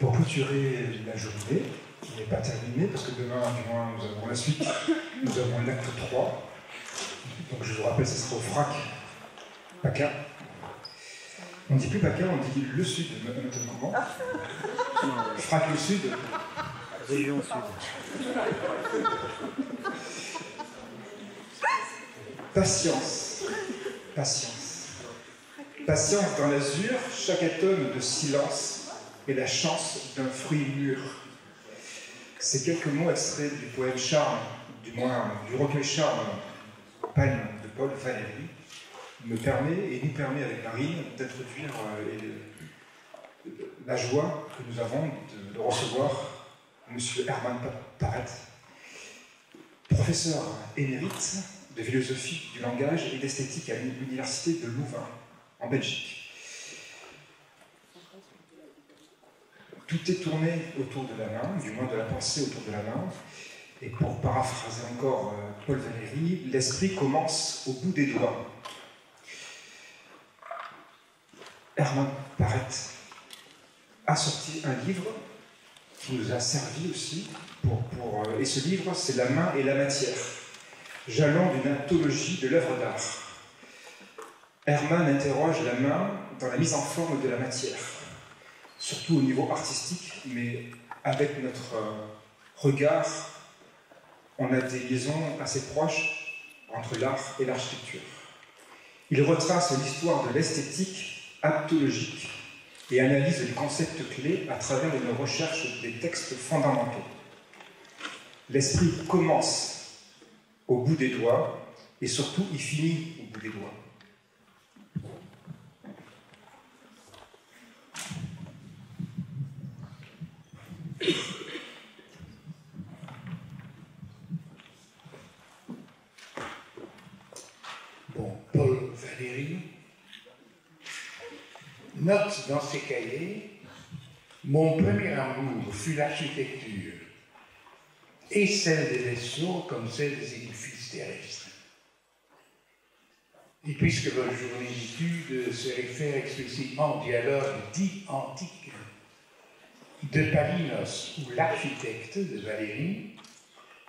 Pour clôturer la journée, qui n'est pas terminée, parce que demain, du moins, nous avons la suite, nous avons l'acte 3. Donc je vous rappelle, ce sera au FRAC, PACA. On ne dit plus PACA, on dit le Sud, notamment. FRAC le Sud. Région Sud. Patience. Patience. Patience dans l'azur, chaque atome de silence est la chance d'un fruit mûr. Ces quelques mots extraits du poème Charme, du moins du recueil Charme, Palme de Paul Valéry, me permet et nous permet avec Marine d'introduire la joie que nous avons de recevoir M. Herman Parret, professeur émérite de philosophie du langage et d'esthétique à l'université de Louvain, en Belgique. Tout est tourné autour de la main, du moins de la pensée autour de la main. Et pour paraphraser encore Paul Valéry, l'esprit commence au bout des doigts. Herman Parret a sorti un livre qui nous a servi aussi et ce livre, c'est La main et la matière, jalon d'une anthologie de l'œuvre d'art. Herman interroge la main dans la mise en forme de la matière, surtout au niveau artistique, mais avec notre regard, on a des liaisons assez proches entre l'art et l'architecture. Il retrace l'histoire de l'esthétique aptologique et analyse les concepts clés à travers une recherche des textes fondamentaux. L'esprit commence au bout des doigts et surtout il finit au bout des doigts. Bon, Paul Valéry note dans ses cahiers: mon premier amour fut l'architecture, et celle des vaisseaux comme celle des édifices terrestres. Et puisque votre journée d'étude se réfère explicitement au dialogue dit antique de Palinos ou l'architecte de Valéry,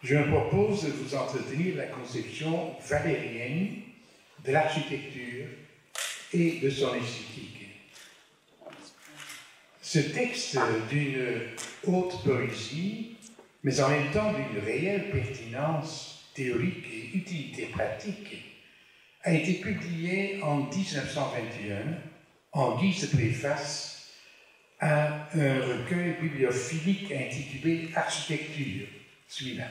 je me propose de vous entretenir la conception valérienne de l'architecture et de son esthétique. Ce texte d'une haute poésie, mais en même temps d'une réelle pertinence théorique et utilité pratique, a été publié en 1921 en guise de préface à un recueil bibliophilique intitulé Architecture, celui-là.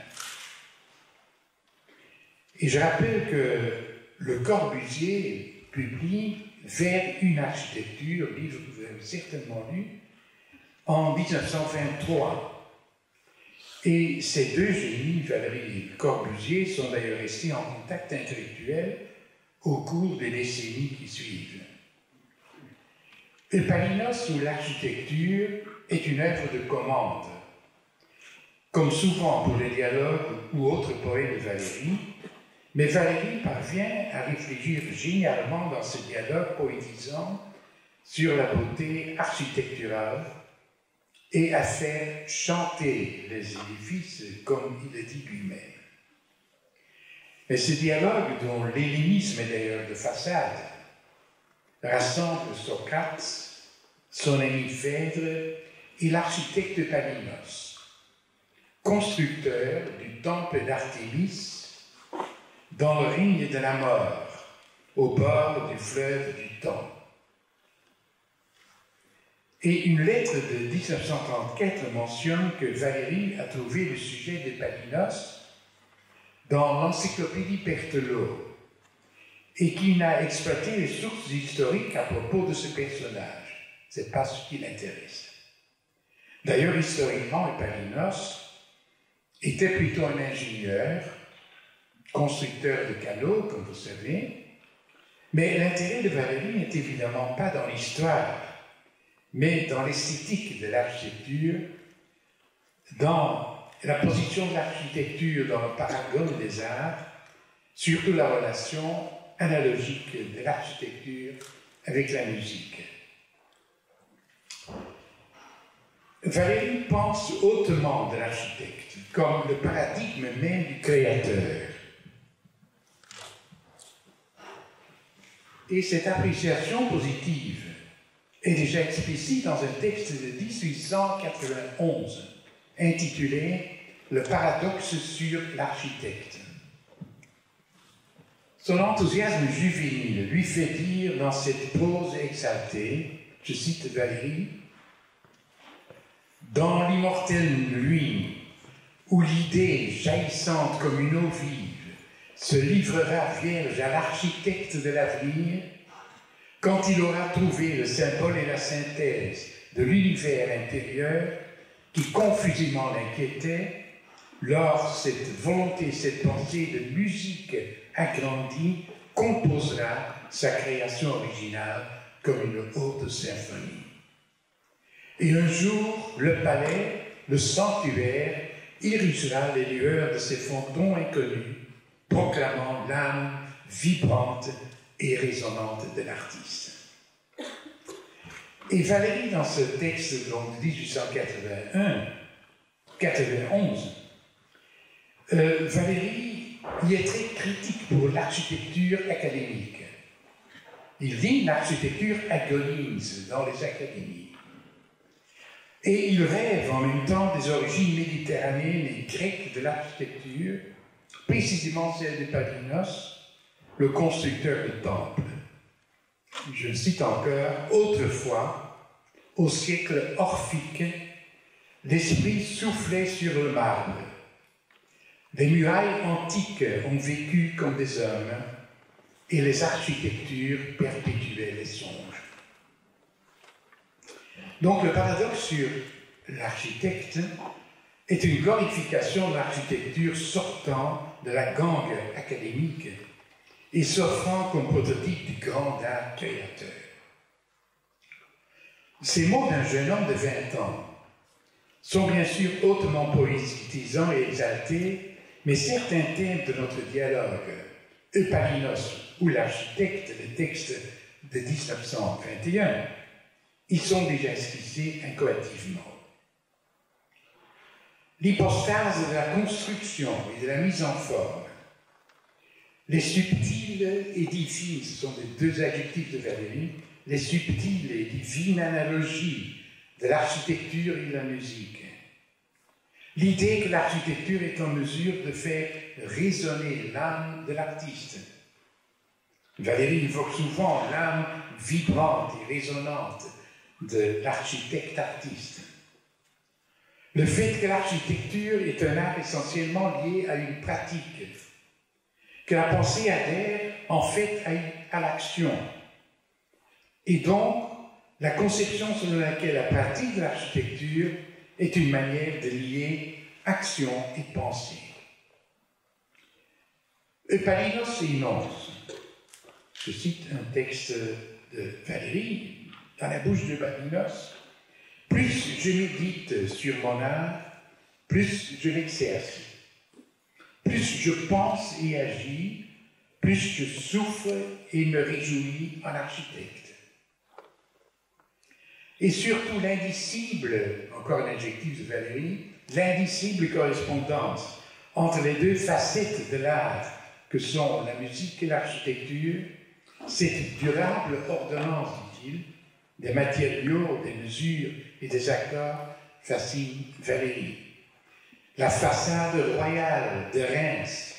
Et je rappelle que Le Corbusier publie Vers une architecture, livre que vous avez certainement lu, en 1923. Et ces deux génies, Valéry et Corbusier, sont d'ailleurs restés en contact intellectuel au cours des décennies qui suivent. Palinos ou l'architecture est une œuvre de commande. Comme souvent pour les dialogues ou autres poèmes de Valéry, mais Valéry parvient à réfléchir génialement dans ce dialogue poétisant sur la beauté architecturale et à faire chanter les édifices, comme il le dit lui-même. Mais ce dialogue, dont l'hellénisme est d'ailleurs de façade, rassemble Socrate, son ami Phèdre et l'architecte Palinos, constructeur du temple d'Artémis dans le règne de la mort, au bord du fleuve du temps. Et une lettre de 1934 mentionne que Valéry a trouvé le sujet de Palinos dans l'encyclopédie Berthelot et qu'il n'a exploité les sources historiques à propos de ce personnage. Ce n'est pas ce qui l'intéresse. D'ailleurs, historiquement, Palinos était plutôt un ingénieur, constructeur de canaux, comme vous savez, mais l'intérêt de Valéry n'est évidemment pas dans l'histoire, mais dans l'esthétique de l'architecture, dans la position de l'architecture dans le paragone des arts, surtout la relation analogique de l'architecture avec la musique. Valéry pense hautement de l'architecte, comme le paradigme même du créateur. Et cette appréciation positive est déjà explicite dans un texte de 1891 intitulé « Le paradoxe sur l'architecte ». Son enthousiasme juvénile lui fait dire dans cette prose exaltée, je cite Valéry, « Dans l'immortelle nuit, où l'idée jaillissante comme une eau vive se livrera vierge à l'architecte de l'avenir, quand il aura trouvé le symbole et la synthèse de l'univers intérieur qui confusément l'inquiétait, lors cette volonté, cette pensée de musique agrandie composera sa création originale comme une haute symphonie. Et un jour, le palais, le sanctuaire, irrigera les lueurs de ses fondons inconnus, proclamant l'âme vibrante et résonante de l'artiste. Et Valéry, dans ce texte donc, de 1891, Valéry y est très critique pour l'architecture académique. Il dit l'architecture agonise dans les académies. Et il rêve en même temps des origines méditerranéennes et grecques de l'architecture, précisément celle de Palinos, le constructeur de temples. Je cite encore, autrefois, au siècle orphique, l'esprit soufflait sur le marbre. Les murailles antiques ont vécu comme des hommes et les architectures perpétuaient les songes. Donc le paradoxe sur l'architecte est une glorification de l'architecture sortant de la gangue académique et s'offrant comme prototype du grand art créateur. Ces mots d'un jeune homme de 20 ans sont bien sûr hautement poétisants et exaltés, mais certains thèmes de notre dialogue, Eupalinos ou l'architecte, le texte de 1921, y sont déjà esquissés incoativement. L'hypostase de la construction et de la mise en forme, les subtiles et divines, ce sont les deux adjectifs de Valéry, les subtiles et divines analogies de l'architecture et de la musique. L'idée que l'architecture est en mesure de faire résonner l'âme de l'artiste. Valéry évoque souvent l'âme vibrante et résonante de l'architecte-artiste. Le fait que l'architecture est un art essentiellement lié à une pratique, que la pensée adhère en fait à l'action, et donc la conception selon laquelle la pratique de l'architecture est une manière de lier action et pensée. Eupalinos énonce, je cite un texte de Valéry, dans la bouche d'Eupalinos, plus je médite sur mon art, plus je l'exerce. Plus je pense et agis, plus je souffre et me réjouis en architecte. Et surtout l'indicible, encore un adjectif de Valéry, l'indicible correspondance entre les deux facettes de l'art que sont la musique et l'architecture, cette durable ordonnance, dit-il, des matériaux, des mesures et des accords fascine Valéry. La façade royale de Reims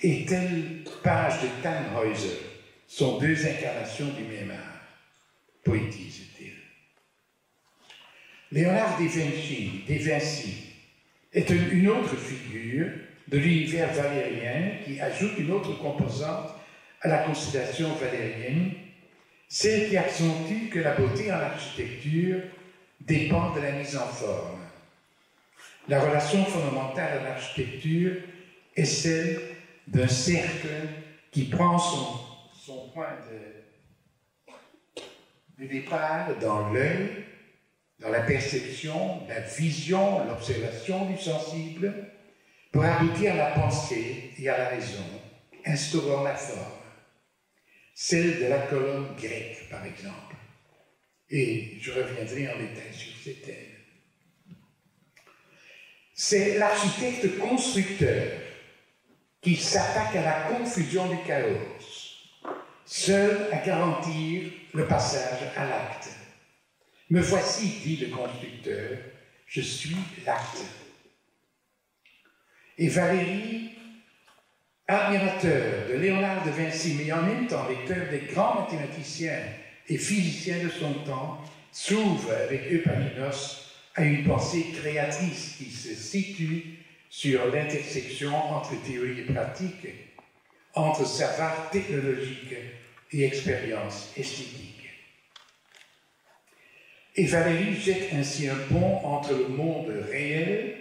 et telle page de Tannhäuser sont deux incarnations du même art, poétise-t-il. Léonard de Vinci est une autre figure de l'univers valérien qui ajoute une autre composante à la constellation valérienne, celle qui accentue que la beauté en architecture dépend de la mise en forme. La relation fondamentale à l'architecture est celle d'un cercle qui prend son point de départ dans l'œil, dans la perception, la vision, l'observation du sensible, pour aboutir à la pensée et à la raison, instaurant la forme, celle de la colonne grecque, par exemple. Et je reviendrai en détail sur ces thèmes. C'est l'architecte constructeur qui s'attaque à la confusion du chaos, seul à garantir le passage à l'acte. Me voici, dit le constructeur, je suis l'acte. Et Valéry, admirateur de Léonard de Vinci, mais en même temps lecteur des grands mathématiciens et physiciens de son temps, s'ouvre avec Epaminondas à une pensée créatrice qui se situe sur l'intersection entre théorie et pratique, entre savoir technologique et expérience esthétique. Et Valéry jette ainsi un pont entre le monde réel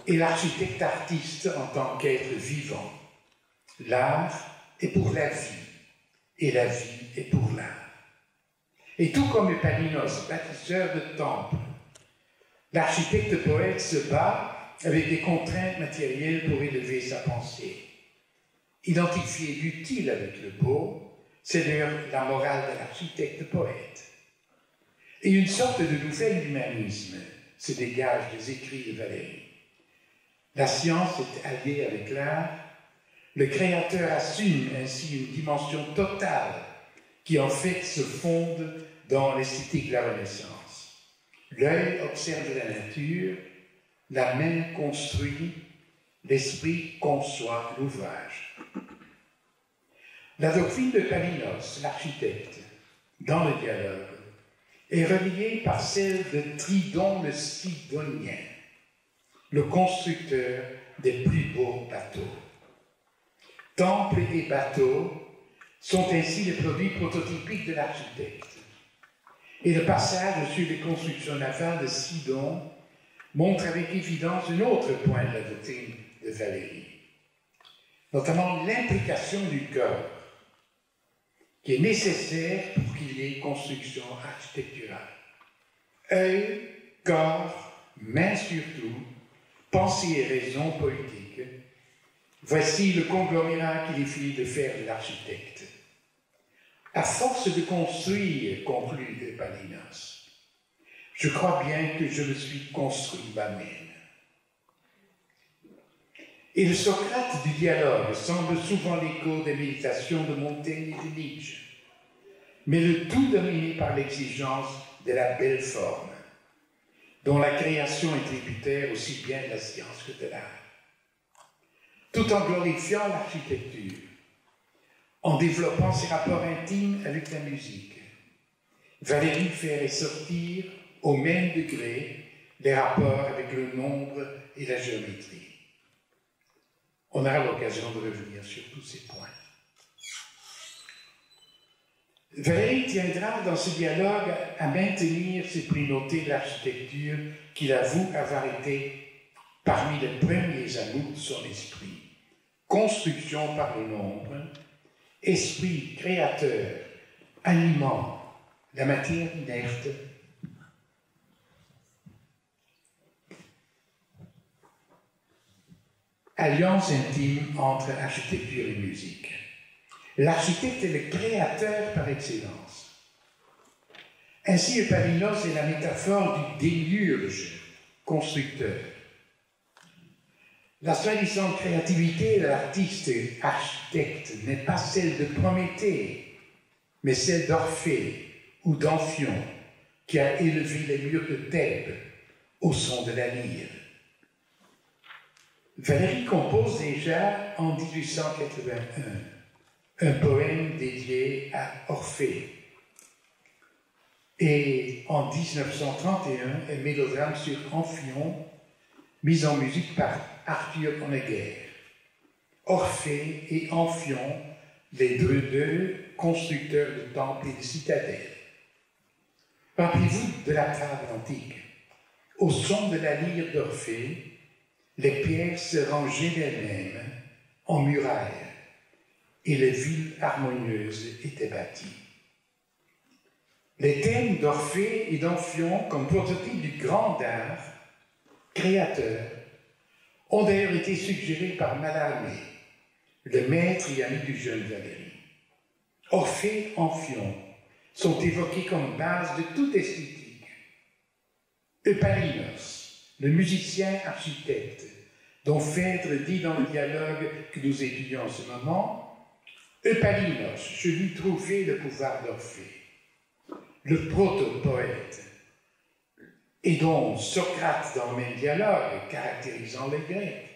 et l'architecte artiste en tant qu'être vivant. L'art est pour la vie, et la vie est pour l'art. Et tout comme Epaminondas, bâtisseur de temples, l'architecte poète se bat avec des contraintes matérielles pour élever sa pensée. Identifier l'utile avec le beau, c'est d'ailleurs la morale de l'architecte poète. Et une sorte de nouvel humanisme se dégage des écrits de Valéry. La science est alliée avec l'art, le créateur assume ainsi une dimension totale qui en fait se fonde dans l'esthétique de la Renaissance. L'œil observe la nature, la main construit, l'esprit conçoit l'ouvrage. La doctrine de Epaminondas, l'architecte, dans le dialogue, est reliée par celle de Tridon le Sidonien, le constructeur des plus beaux bateaux. Temples et bateaux sont ainsi les produits prototypiques de l'architecte. Et le passage sur les constructions navales de Sidon montre avec évidence un autre point de la doctrine de Valéry, notamment l'implication du cœur, qui est nécessaire pour qu'il y ait construction architecturale. Œil, corps, main surtout, pensée et raison politique, voici le conglomérat qu'il est fini de faire de l'architecte. À force de construire, conclut Epaminondas, je crois bien que je me suis construit moi-même. Et le Socrate du dialogue semble souvent l'écho des méditations de Montaigne et de Nietzsche, mais le tout dominé par l'exigence de la belle forme, dont la création est tributaire aussi bien de la science que de l'art. Tout en glorifiant l'architecture, en développant ses rapports intimes avec la musique, Valéry fait ressortir au même degré les rapports avec le nombre et la géométrie. On aura l'occasion de revenir sur tous ces points. Valéry tiendra dans ce dialogue à maintenir ces primautés de l'architecture qu'il avoue avoir été parmi les premiers amours de son esprit. Construction par le nombre, esprit créateur, animant la matière inerte, alliance intime entre architecture et musique. L'architecte est le créateur par excellence. Ainsi, Epaminondas est la métaphore du démiurge constructeur. La soi-disant créativité de l'artiste architecte n'est pas celle de Prométhée, mais celle d'Orphée ou d'Amphion, qui a élevé les murs de Thèbes au son de la lyre. Valéry compose déjà en 1881 un poème dédié à Orphée. Et en 1931, un mélodrame sur Amphion, mis en musique par Arthur Honegger. Orphée et Amphion, les deux constructeurs de temples et de citadelles. Rappelez-vous de la table antique. Au son de la lyre d'Orphée, les pierres se rangeaient d'elles-mêmes en murailles et les villes harmonieuses étaient bâties. Les thèmes d'Orphée et d'Amphion comme prototypes du grand art créateur ont d'ailleurs été suggérés par Mallarmé, le maître et ami du jeune Valéry. Orphée et Amphion sont évoqués comme base de toute esthétique. Epaminondas, le musicien architecte, dont Phèdre dit dans le dialogue que nous étudions en ce moment, Eupalinos, je lui trouvais le pouvoir d'Orphée, le proto-poète, et dont Socrate, dans le même dialogue, caractérisant les Grecs,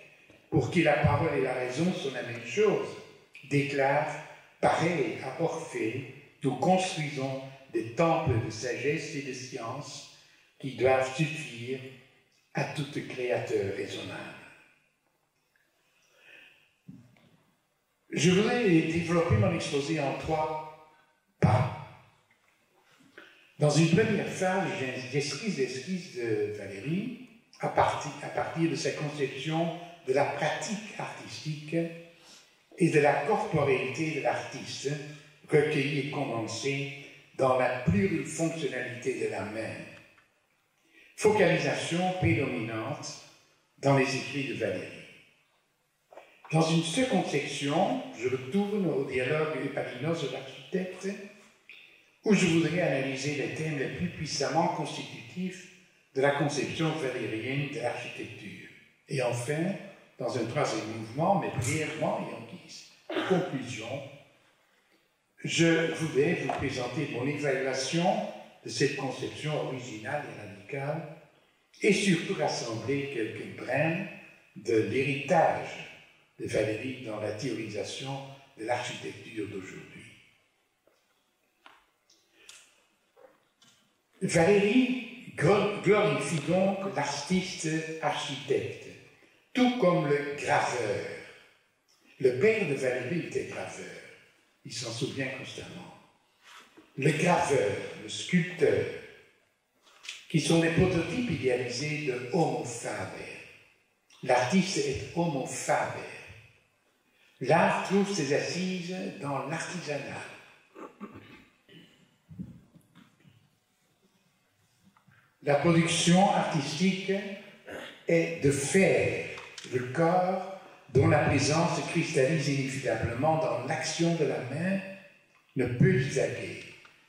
pour qui la parole et la raison sont la même chose, déclare « Pareil à Orphée, nous construisons des temples de sagesse et de science qui doivent suffire à tout créateur raisonnable. » Je voudrais développer mon exposé en 3 pas. Dans une première phase, j'esquisse l'esquisse de Valérie à partir de sa conception de la pratique artistique et de la corporéité de l'artiste, recueillie et condensée dans la plurifonctionnalité de la main. Focalisation prédominante dans les écrits de Valérie. Dans une seconde section, je retourne au dialogue Eupalinos de l'architecte, où je voudrais analyser les thèmes les plus puissamment constitutifs de la conception valérienne de l'architecture. Et enfin, dans un troisième mouvement, mais brièvement et en guise de conclusion, je voudrais vous présenter mon évaluation de cette conception originale et radicale, et surtout rassembler quelques brins de l'héritage de Valérie dans la théorisation de l'architecture d'aujourd'hui. Valérie glorifie donc l'artiste architecte, tout comme le graveur. Le père de Valérie était graveur, il s'en souvient constamment. Le graveur, le sculpteur, qui sont les prototypes idéalisés de Homo Faber. L'artiste est Homo Faber. L'art trouve ses assises dans l'artisanat. La production artistique est de faire le corps dont la présence se cristallise inévitablement dans l'action de la main, ne peut divaguer,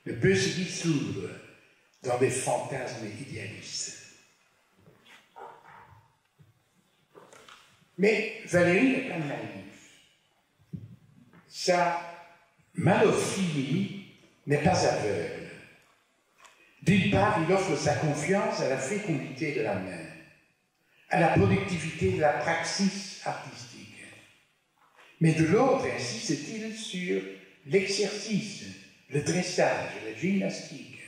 ne peut se dissoudre dans des fantasmes idéalistes. Mais Valérie n'est pas naïve. Sa malophilie n'est pas aveugle. D'une part, il offre sa confiance à la fécondité de la main, à la productivité de la praxis artistique. Mais de l'autre, insiste-t-il sur l'exercice, le dressage, la gymnastique,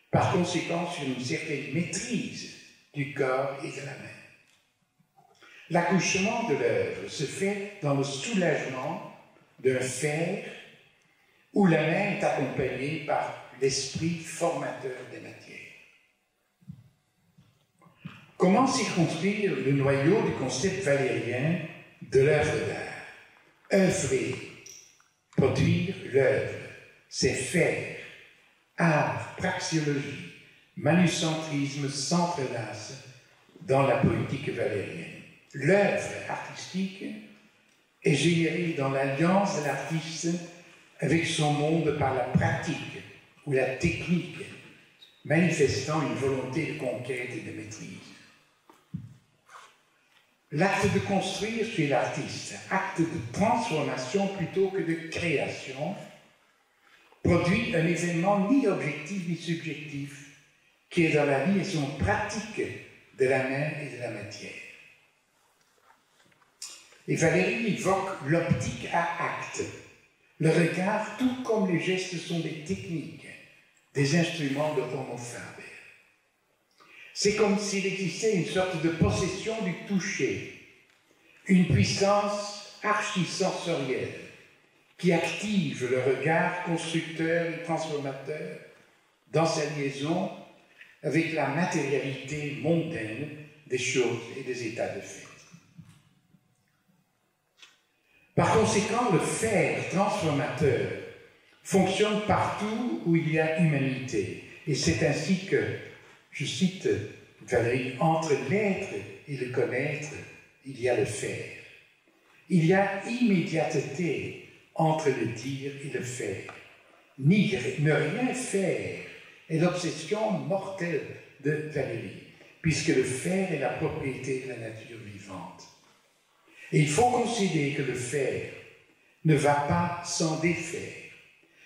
par conséquent sur une certaine maîtrise du corps et de la main. L'accouchement de l'œuvre se fait dans le soulagement d'un faire où la main est accompagnée par l'esprit formateur des matières. Comment circonscrire le noyau du concept valérien de l'œuvre d'art? Œuvrer, produire l'œuvre, c'est faire. Art, praxéologie, manucentrisme s'entrelacent dans la politique valérienne. L'œuvre artistique est générée dans l'alliance de l'artiste avec son monde par la pratique ou la technique, manifestant une volonté de conquête et de maîtrise. L'acte de construire chez l'artiste, acte de transformation plutôt que de création, produit un événement ni objectif ni subjectif, qui est dans la liaison pratique de la main et de la matière. Et Valérie évoque l'optique à acte, le regard, tout comme les gestes sont des techniques, des instruments de Homo Faber. C'est comme s'il existait une sorte de possession du toucher, une puissance archisensorielle qui active le regard constructeur et transformateur dans sa liaison avec la matérialité mondaine des choses et des états de fait. Par conséquent, le faire transformateur fonctionne partout où il y a humanité. Et c'est ainsi que, je cite Valérie, entre l'être et le connaître, il y a le faire. Il y a immédiateté entre le dire et le faire. Ne rien faire est l'obsession mortelle de Valérie. puisque le fer est la propriété de la nature vivante. Et il faut considérer que le fer ne va pas s'en défaire,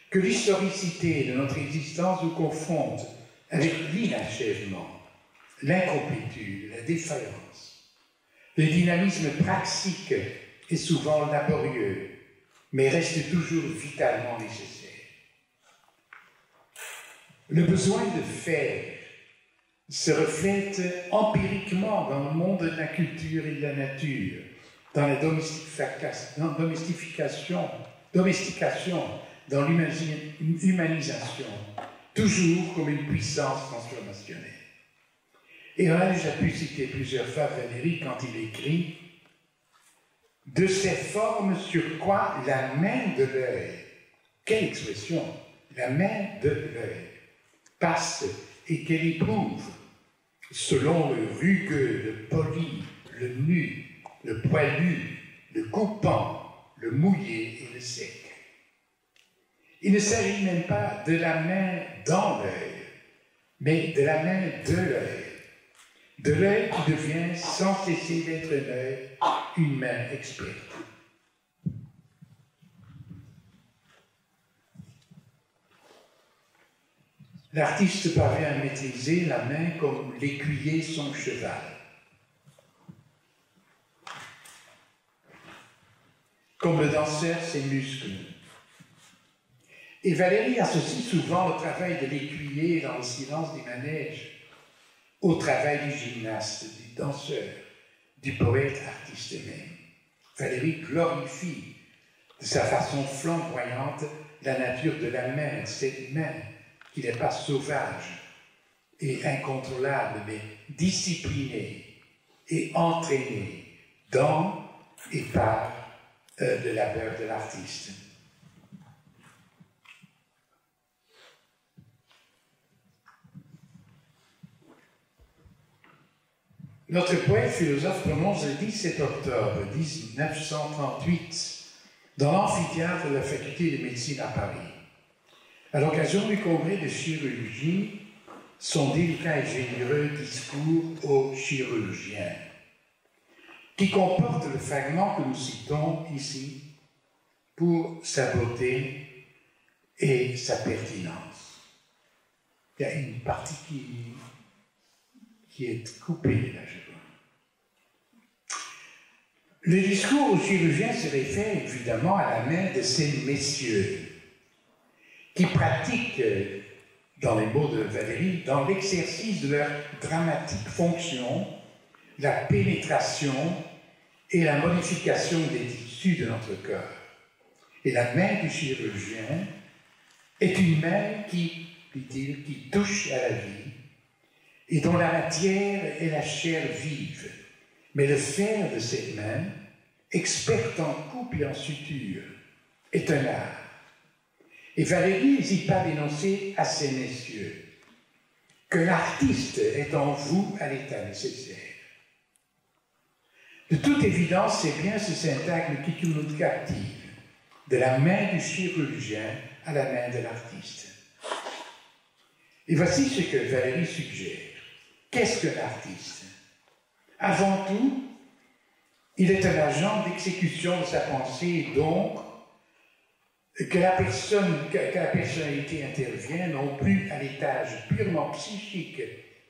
que l'historicité de notre existence nous confronte avec l'inachèvement, l'incomplétude, la défaillance. Le dynamisme praxique est souvent laborieux, mais reste toujours vitalement nécessaire. Le besoin de faire se reflète empiriquement dans le monde de la culture et de la nature, dans la domestication, dans l'humanisation, toujours comme une puissance transformationnelle. Et on a déjà pu citer plusieurs fois Valéry quand il écrit « De ces formes sur quoi la main de l'œil », quelle expression, la main de l'œil, passe et qu'elle éprouve, selon le rugueux, le poli, le nu, le poilu, le coupant, le mouillé et le sec. Il ne s'agit même pas de la main dans l'œil, mais de la main de l'œil qui devient sans cesser d'être un œil, une main experte. L'artiste parvient à maîtriser la main comme l'écuyer son cheval. Comme le danseur ses muscles. Et Valéry associe souvent le travail de l'écuyer dans le silence des manèges au travail du gymnaste, du danseur, du poète artiste même. Valéry glorifie de sa façon flamboyante la nature de la main, cette main qui n'est pas sauvage et incontrôlable, mais disciplinée et entraînée dans et par le labeur de l'artiste. Notre poète philosophe prononce le 17 octobre 1938 dans l'amphithéâtre de la faculté de médecine à Paris, à l'occasion du congrès de chirurgie, son délicat et généreux discours aux chirurgiens, qui comporte le fragment que nous citons ici pour sa beauté et sa pertinence. Il y a une partie qui est coupée, là, je vois. Le discours aux chirurgiens se réfère évidemment à la main de ces messieurs qui pratiquent, dans les mots de Valéry, dans l'exercice de leur dramatique fonction, la pénétration et la modification des tissus de notre corps. Et la main du chirurgien est une main qui, dit-il, qui touche à la vie et dont la matière est la chair vive. Mais le faire de cette main, experte en coupe et en suture, est un art. Et Valéry n'hésite pas à dénoncer à ces messieurs que l'artiste est en vous à l'état nécessaire. De toute évidence, c'est bien ce syntagme qui nous captive, de la main du chirurgien à la main de l'artiste. Et voici ce que Valéry suggère. Qu'est-ce qu'un artiste? Avant tout, il est un agent d'exécution de sa pensée, et donc que la personnalité intervient non plus à l'étage purement psychique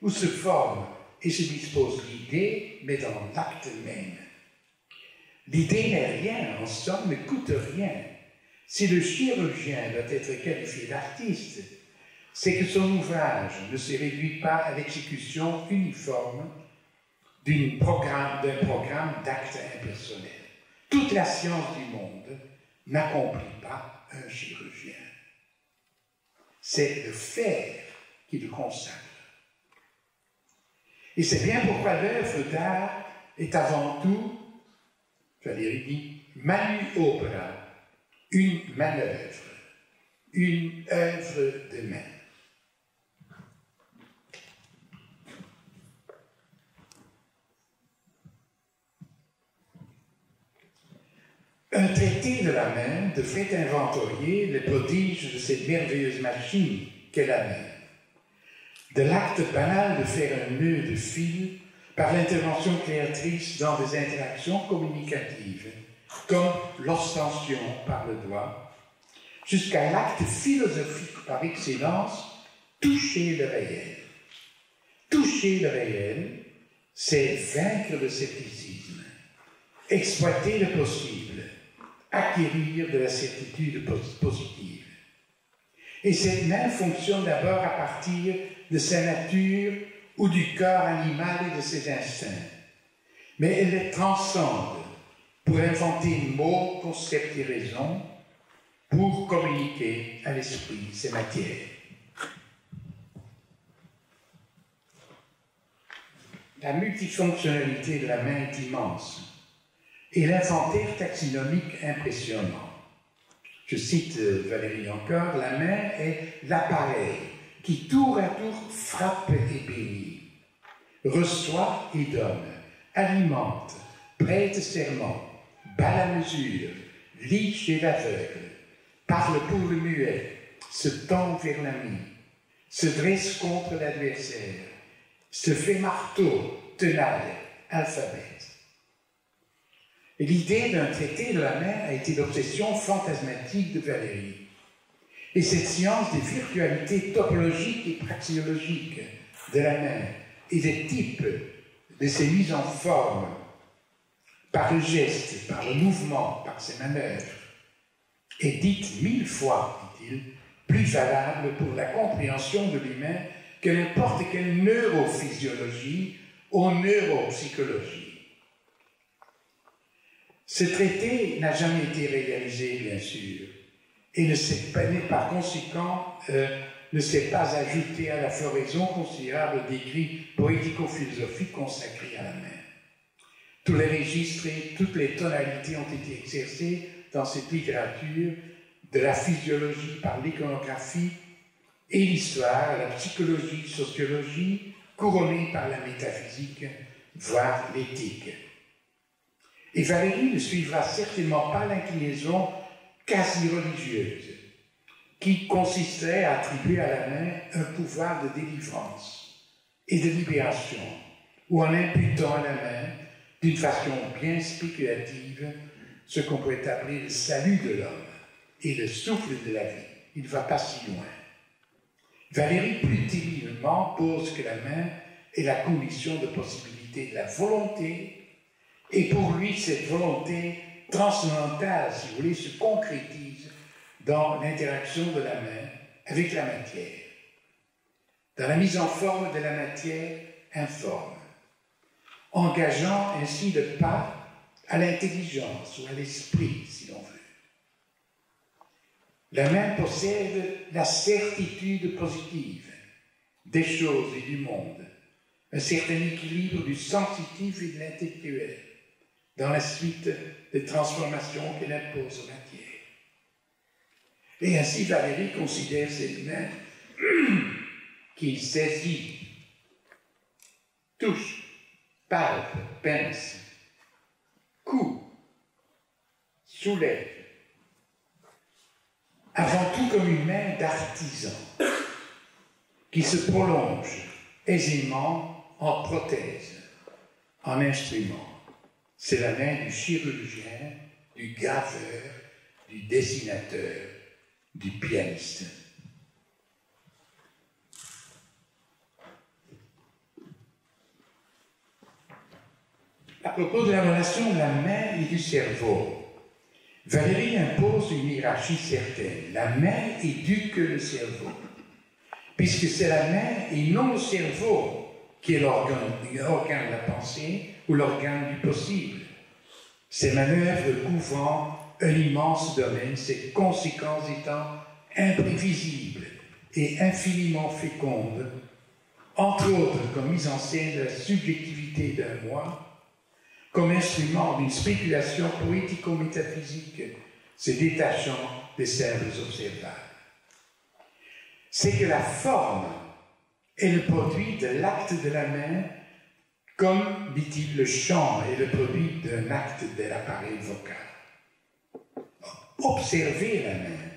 où se forme et se dispose l'idée, mais dans l'acte même. L'idée n'est rien, en somme, ne coûte rien. Si le chirurgien doit être qualifié d'artiste, c'est que son ouvrage ne se réduit pas à l'exécution uniforme d'un programme d'actes impersonnels. Toute la science du monde n'accomplit pas un chirurgien. C'est le faire qui le consacre. Et c'est bien pourquoi l'œuvre d'art est avant tout, Valéry dit, manu opera, une manœuvre, une œuvre de main. Un traité de la main devrait inventorier les prodiges de cette merveilleuse machine qu'est la main. de l'acte banal de faire un nœud de fil par l'intervention créatrice dans des interactions communicatives, comme l'ostension par le doigt, jusqu'à l'acte philosophique par excellence, toucher le réel. Toucher le réel, c'est vaincre le scepticisme, exploiter le possible, acquérir de la certitude positive. Et cette main fonctionne d'abord à partir de sa nature ou du corps animal et de ses instincts. Mais elle les transcende pour inventer mots, concepts et raisons, pour communiquer à l'esprit ces matières. La multifonctionnalité de la main est immense et l'inventaire taxinomique impressionnant. Je cite Valérie encore, la main est l'appareil qui tour à tour frappe et bénit, reçoit et donne, alimente, prête serment, bat la mesure, lit chez l'aveugle, parle pour le muet, se tend vers l'ami, se dresse contre l'adversaire, se fait marteau, tenaille, alphabet. L'idée d'un traité de la main a été l'obsession fantasmatique de Valérie. Et cette science des virtualités topologiques et praxéologiques de la main et des types de ses mises en forme par le geste, par le mouvement, par ses manœuvres, est dite 1000 fois, dit-il, plus valable pour la compréhension de l'humain que n'importe quelle neurophysiologie ou neuropsychologie. Ce traité n'a jamais été réalisé, bien sûr, et par conséquent ne s'est pas ajouté à la floraison considérable d'écrits poético-philosophiques consacrés à la main. Tous les registres et toutes les tonalités ont été exercés dans cette littérature, de la physiologie par l'iconographie et l'histoire à la psychologie, sociologie, couronnée par la métaphysique, voire l'éthique. Et Valérie ne suivra certainement pas l'inclinaison quasi religieuse, qui consisterait à attribuer à la main un pouvoir de délivrance et de libération, ou en imputant à la main, d'une façon bien spéculative, ce qu'on pourrait appeler le salut de l'homme et le souffle de la vie. Il ne va pas si loin. Valérie, plus timidement, pose que la main est la condition de possibilité de la volonté, et pour lui, cette volonté transcendantale, si vous voulez, se concrétise dans l'interaction de la main avec la matière, dans la mise en forme de la matière informe, engageant ainsi le pas à l'intelligence ou à l'esprit, si l'on veut. La main possède la certitude positive des choses et du monde, un certain équilibre du sensitif et de l'intellectuel, dans la suite des transformations qu'elle impose aux matières. Et ainsi Valérie considère cette main qui saisit, touche, palpe, pince, coupe, soulève, avant tout comme une main d'artisan qui se prolonge aisément en prothèse, en instrument. C'est la main du chirurgien, du graveur, du dessinateur, du pianiste. À propos de la relation de la main et du cerveau, Valérie impose une hiérarchie certaine. La main éduque le cerveau, puisque c'est la main et non le cerveau qui est l'organe de la pensée ou l'organe du possible. Ces manœuvres couvrant un immense domaine, ses conséquences étant imprévisibles et infiniment fécondes, entre autres comme mise en scène de la subjectivité d'un moi, comme instrument d'une spéculation poético-métaphysique se détachant des simples observables. C'est que la forme est le produit de l'acte de la main, comme, dit-il, le chant est le produit d'un acte de l'appareil vocal. Observer la main,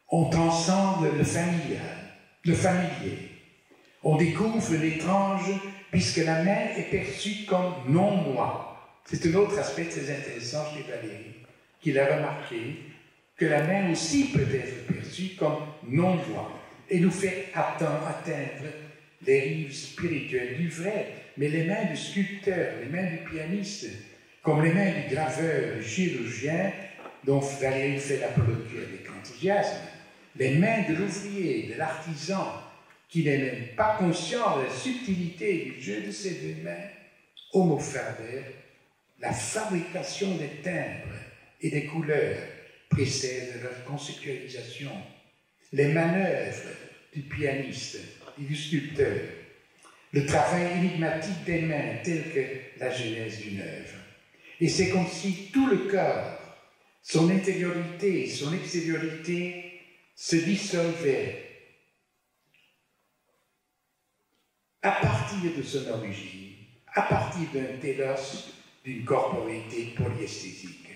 on transcende le familial, le familier. On découvre l'étrange puisque la main est perçue comme non-moi. C'est un autre aspect très intéressant chez Valérie, qu'il a remarqué, que la main aussi peut être perçue comme non-moi et nous fait atteindre les rives spirituelles du vrai. Mais les mains du sculpteur, les mains du pianiste, comme les mains du graveur, du chirurgien, dont Valérie fait l'apologie avec enthousiasme, les mains de l'ouvrier, de l'artisan, qui n'est même pas conscient de la subtilité du jeu de ses deux mains, Homo faber, la fabrication des timbres et des couleurs précède leur conceptualisation. Les manœuvres du pianiste et du sculpteur, le travail énigmatique des mains tel que la genèse d'une œuvre. Et c'est comme si tout le corps, son intériorité et son extériorité se dissolvaient à partir de son origine, à partir d'un télos, d'une corporéité polyesthésique.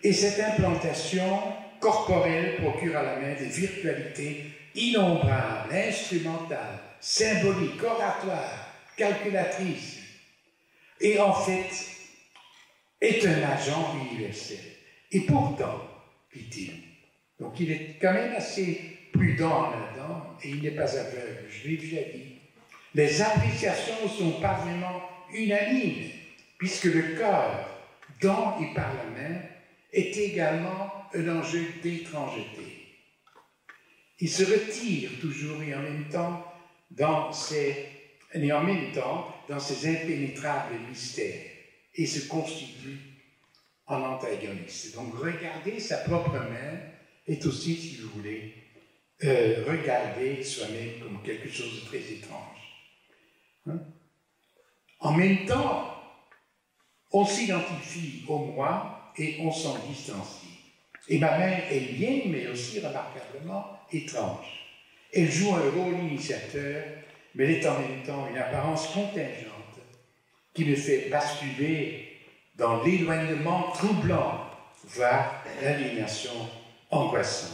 Et cette implantation corporelle procure à la main des virtualités innombrables, instrumentales, symboliques, oratoires, calculatrices, et en fait est un agent universel. Et pourtant, dit-il, donc il est quand même assez prudent là-dedans, et il n'est pas aveugle, je l'ai déjà dit, les appréciations ne sont pas vraiment unanimes, puisque le corps, dans et par la main, est également un enjeu d'étrangeté. Il se retire toujours et en même temps dans ces impénétrables mystères et se constitue en antagoniste. Donc regarder sa propre main est aussi, si vous voulez, regarder soi-même comme quelque chose de très étrange. En même temps, on s'identifie au moi et on s'en distancie. Et ma main est liée, mais aussi remarquablement étrange. Elle joue un rôle initiateur, mais elle est en même temps une apparence contingente qui me fait basculer dans l'éloignement troublant, voire l'aliénation angoissante.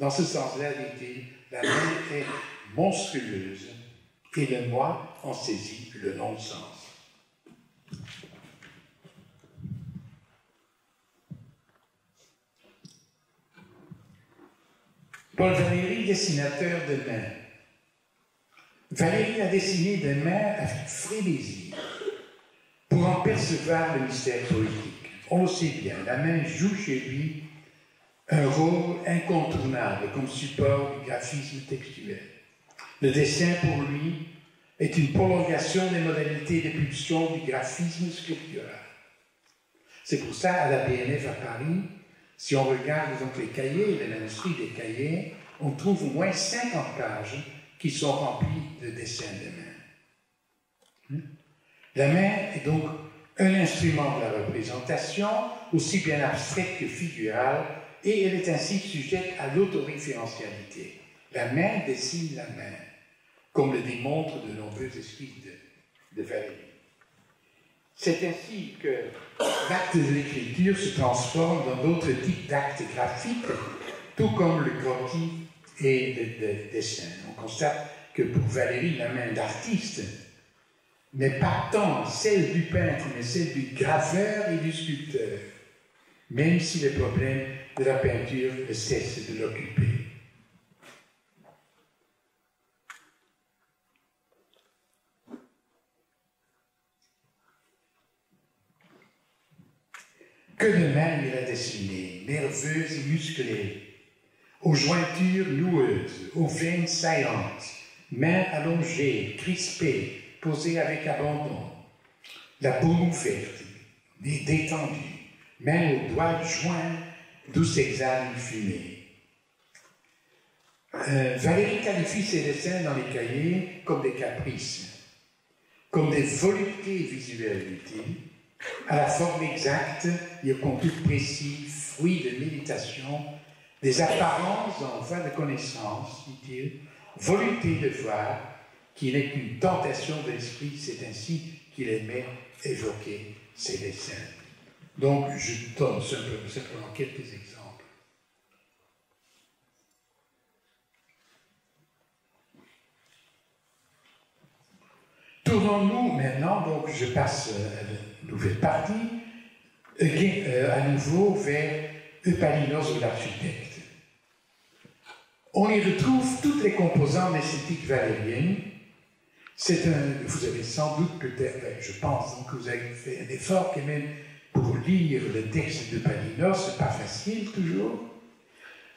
Dans ce sens-là, dit-il, la main est monstrueuse et le moi en saisit le non-sens. Paul Valéry, dessinateur de mains. Valéry a dessiné des mains avec frénésie pour en percevoir le mystère poétique. On le sait bien, la main joue chez lui un rôle incontournable comme support du graphisme textuel. Le dessin, pour lui, est une prolongation des modalités d'épulsion du graphisme sculptural. C'est pour ça, à la BNF à Paris, si on regarde donc les cahiers, les manuscrits des cahiers, on trouve au moins 50 pages qui sont remplies de dessins de main. La main est donc un instrument de la représentation, aussi bien abstraite que figurale, et elle est ainsi sujette à l'autoréférentialité. La main dessine la main, comme le démontrent de nombreux esprits de Valéry. C'est ainsi que l'acte de l'écriture se transforme dans d'autres types d'actes graphiques, tout comme le croquis et le dessin. On constate que pour Valéry, la main d'artiste n'est pas tant celle du peintre, mais celle du graveur et du sculpteur, même si les problèmes de la peinture ne cessent de l'occuper. Que de mains il a dessinées, nerveuses et musclées, aux jointures noueuses, aux veines saillantes, mains allongées, crispées, posées avec abandon, la paume ouverte, détendue, mains aux doigts joints, d'où s'exhale une fumée. Valéry qualifie ses dessins dans les cahiers comme des caprices, comme des voluptés visuelles, dit-il, à la forme exacte et au contenu précis, fruit de méditation, des apparences en voie de connaissance, dit-il, volonté de voir, qui n'est qu'une tentation de l'esprit, c'est ainsi qu'il aimait évoquer ses dessins. Donc, je donne simplement quelques exemples. Tournons-nous maintenant, donc je passe à la nouvelle partie, à nouveau vers Eupalinos l'architecte. On y retrouve toutes les composantes esthétiques valériennes. Vous avez sans doute peut-être, je pense donc que vous avez fait un effort quand même pour lire le texte d'Eupalinos, c'est pas facile toujours.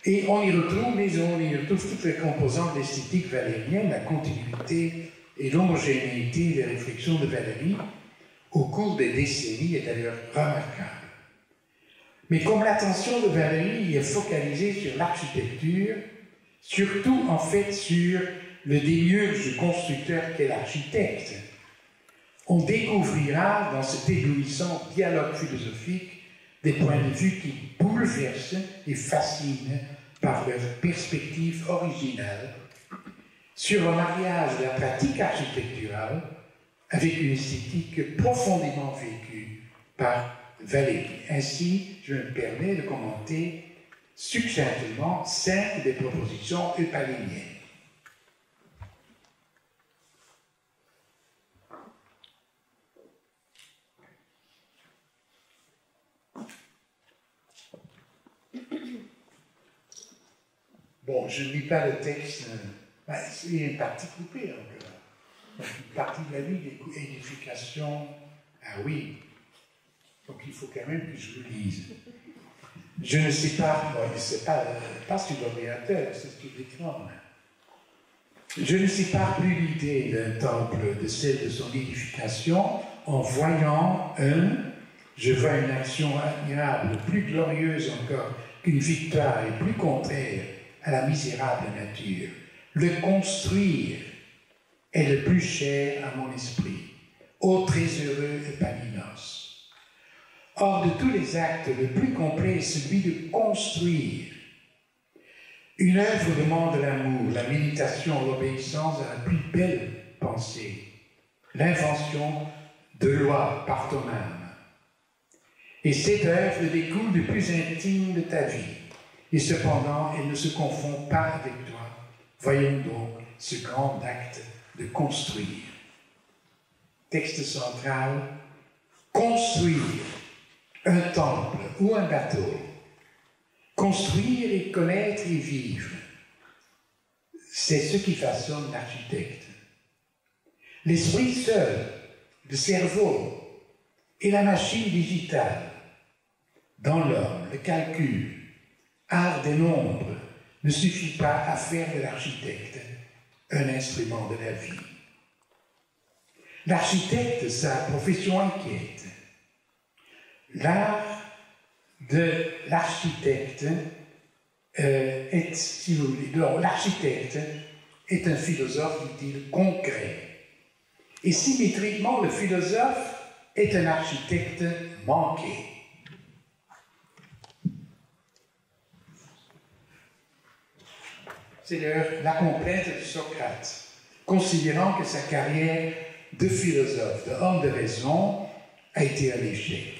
Et on y retrouve toutes les composantes de l'esthétique valérienne, la continuité et l'homogénéité des réflexions de Valérie au cours des décennies est d'ailleurs remarquable. Mais comme l'attention de Valérie est focalisée sur l'architecture, surtout en fait sur le démiurge du constructeur qu'est l'architecte, on découvrira dans cet éblouissant dialogue philosophique des points de vue qui bouleversent et fascinent par leur perspective originale sur le mariage de la pratique architecturale avec une esthétique profondément vécue par Valérie. Ainsi, je me permets de commenter succinctement 5 des propositions eupaliniennes. Bon, je ne lis pas le texte, il y a une partie coupée encore. Une partie de la vie, édification, ah oui, donc il faut quand même que je le lise. Je ne sais pas, pas sur l'ordinateur, c'est sur l'écran. Je ne sépare plus l'idée d'un temple de celle de son édification en voyant je vois une action admirable, plus glorieuse encore qu'une victoire et plus contraire à la misérable nature. Le construire est le plus cher à mon esprit. Ô très heureux Eupalinos. Or, de tous les actes, le plus complet est celui de construire. Une œuvre demande l'amour, la méditation, l'obéissance à la plus belle pensée, l'invention de lois par ton âme. Et cette œuvre découle du plus intime de ta vie. Et cependant, elle ne se confond pas avec toi. Voyons donc ce grand acte de construire. Texte central, construire un temple ou un bateau. Construire et connaître et vivre, c'est ce qui façonne l'architecte. L'esprit seul, le cerveau et la machine digitale, dans l'homme, le calcul, art des nombres, ne suffit pas à faire de l'architecte un instrument de la vie. L'architecte, sa profession inquiète. L'art de l'architecte est, si vous voulez, l'architecte est un philosophe, dit-il, concret. Et symétriquement, le philosophe est un architecte manqué. C'est d'ailleurs la complainte de Socrate, considérant que sa carrière de philosophe, de homme de raison, a été un échec,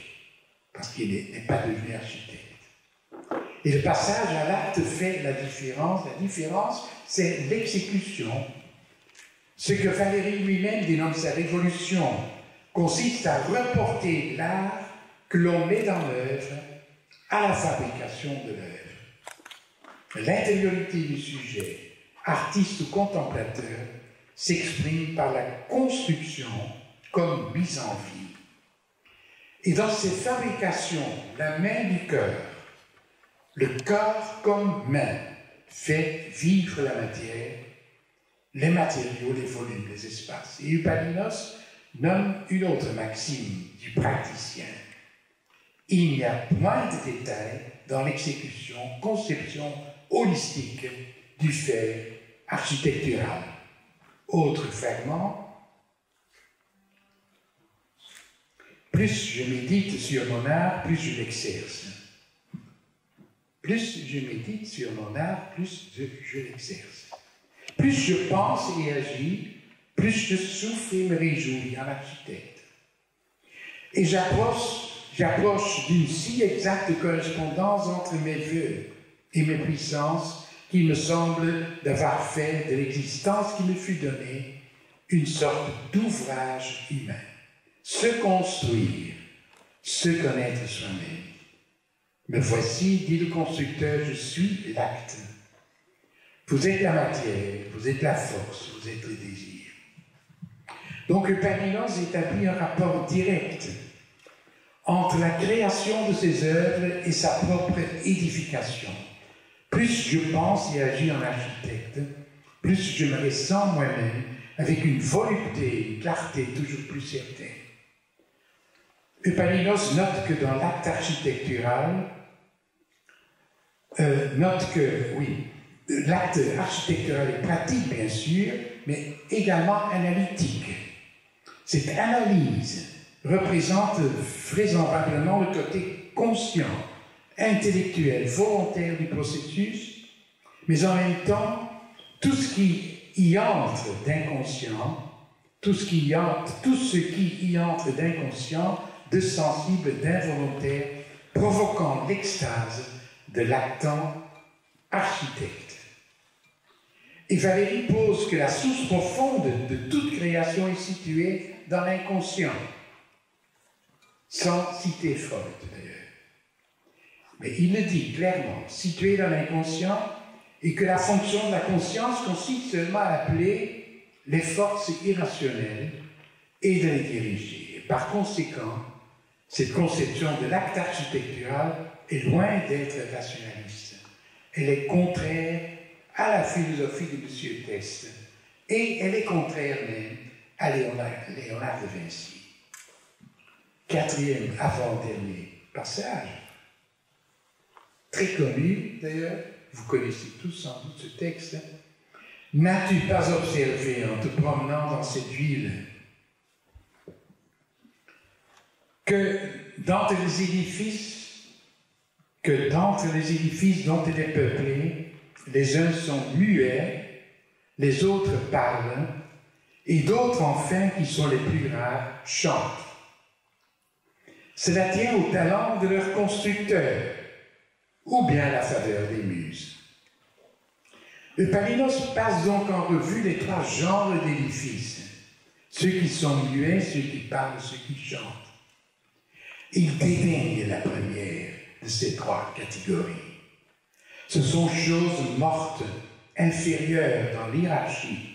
parce qu'il n'est pas devenu architecte. Et le passage à l'acte fait la différence. La différence, c'est l'exécution. Ce que Valérie lui-même dénomme sa révolution consiste à reporter l'art que l'on met dans l'œuvre à la fabrication de l'œuvre. L'intériorité du sujet, artiste ou contemplateur, s'exprime par la construction comme mise en vie. Et dans cette fabrication, la main du cœur, le corps comme main, fait vivre la matière, les matériaux, les volumes, les espaces. Et Eupalinos nomme une autre maxime du praticien. Il n'y a point de détails dans l'exécution, conception holistique du fait architectural. Autre fragment. Plus je médite sur mon art, plus je l'exerce. Plus je médite sur mon art, plus je l'exerce. Plus je pense et agis, plus je souffre et me réjouis en architecte. Et j'approche d'une si exacte correspondance entre mes vœux et mes puissances qu'il me semble d'avoir fait de l'existence qui me fut donnée une sorte d'ouvrage humain. Se construire, se connaître soi-même. Me voici, dit le constructeur, je suis l'acte. Vous êtes la matière, vous êtes la force, vous êtes le désir. Donc Epaminondas établit un rapport direct entre la création de ses œuvres et sa propre édification. Plus je pense et agis en architecte, plus je me ressens moi-même avec une volupté, une clarté toujours plus certaine. Epaminondas note que dans l'acte architectural, l'acte architectural est pratique, bien sûr, mais également analytique. Cette analyse représente vraisemblablement le côté conscient, intellectuel, volontaire du processus, mais en même temps, tout ce qui y entre d'inconscient, tout ce qui y entre d'inconscient, de sensible, d'involontaire, provoquant l'extase de l'actant architecte. Et Valéry pose que la source profonde de toute création est située dans l'inconscient, sans citer Freud d'ailleurs. Mais il le dit clairement, située dans l'inconscient, et que la fonction de la conscience consiste seulement à appeler les forces irrationnelles et de les diriger. Et par conséquent, cette conception de l'acte architectural est loin d'être rationaliste. Elle est contraire à la philosophie de M. Teste, et elle est contraire même à Léonard de Vinci. Quatrième, avant-dernier passage, très connu d'ailleurs, vous connaissez tous sans doute ce texte. N'as-tu pas observé en te promenant dans cette ville que d'entre les édifices dont elle est peuplée, les uns sont muets, les autres parlent, et d'autres enfin, qui sont les plus rares, chantent. Cela tient au talent de leur constructeur, ou bien à la faveur des muses. Epaminondas passe donc en revue les trois genres d'édifices, ceux qui sont muets, ceux qui parlent, ceux qui chantent. Il dédaigne la première de ces trois catégories. Ce sont choses mortes, inférieures dans l'hiérarchie.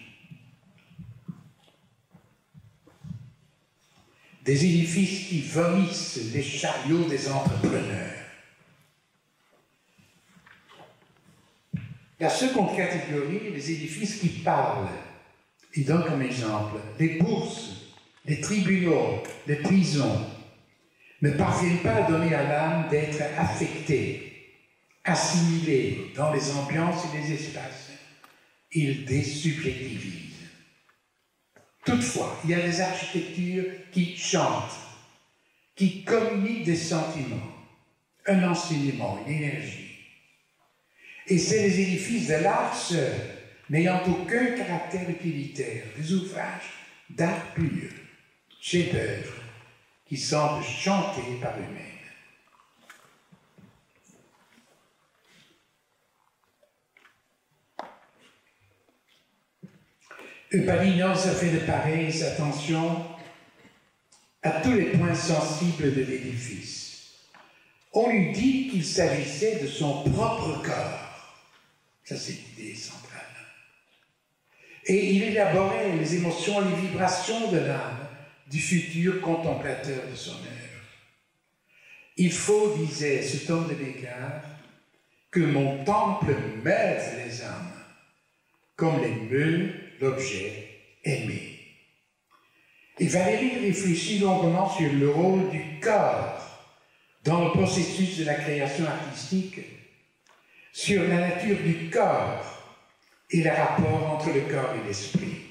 Des édifices qui vomissent les chariots des entrepreneurs. La seconde catégorie, les édifices qui parlent. Il donne comme exemple les bourses, les tribunaux, les prisons, ne parviennent pas à donner à l'âme d'être affectée, assimilée dans les ambiances et les espaces. Ils désubjectivisent. Toutefois, il y a des architectures qui chantent, qui communiquent des sentiments, un enseignement, une énergie. Et c'est les édifices de l'art seul, n'ayant aucun caractère utilitaire, des ouvrages d'art pur, chefs-d'œuvre, qui semblent chanter par eux-mêmes. Epaminondas a fait de pareilles attentions à tous les points sensibles de l'édifice. On lui dit qu'il s'agissait de son propre corps. Ça, c'est l'idée centrale. Et il élaborait les émotions, les vibrations de l'âme du futur contemplateur de son œuvre. Il faut, disait cet homme de Bégard, que mon temple meuve les âmes, comme les meut l'objet aimé. Et Valéry réfléchit longuement sur le rôle du corps dans le processus de la création artistique, sur la nature du corps et le rapport entre le corps et l'esprit.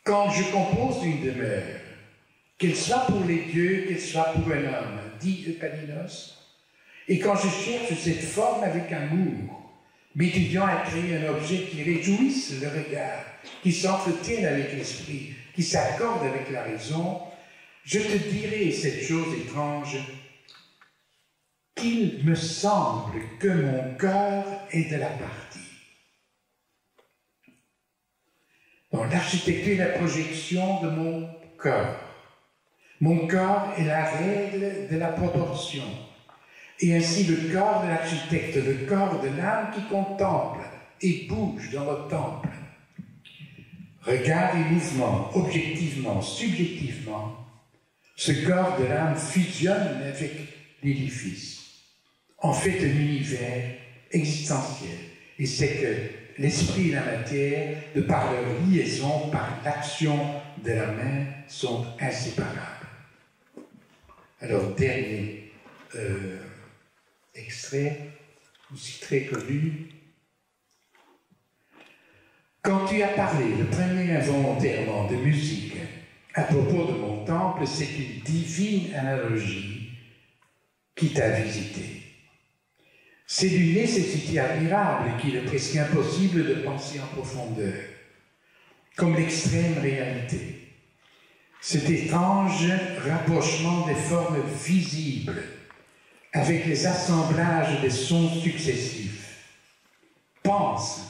Quand je compose une demeure, qu'elle soit pour les dieux, qu'elle soit pour un homme, dit Epaminondas, et quand je cherche cette forme avec amour, m'étudiant à créer un objet qui réjouisse le regard, qui s'entretienne avec l'esprit, qui s'accorde avec la raison, je te dirai cette chose étrange, qu'il me semble que mon cœur est de la partie. Donc l'architecture est la projection de mon corps. Mon corps est la règle de la proportion. Et ainsi le corps de l'architecte, le corps de l'âme qui contemple et bouge dans le temple. Regard et mouvement, objectivement, subjectivement, ce corps de l'âme fusionne avec l'édifice, en fait un univers existentiel. Et c'est que l'esprit et la matière, de par leur liaison, par l'action de la main, sont inséparables. Alors, dernier extrait, aussi très connu. Quand tu as parlé le premier involontairement de musique à propos de mon temple, c'est une divine analogie qui t'a visité. C'est d'une nécessité admirable qu'il est presque impossible de penser en profondeur, comme l'extrême réalité. Cet étrange rapprochement des formes visibles avec les assemblages des sons successifs. Pense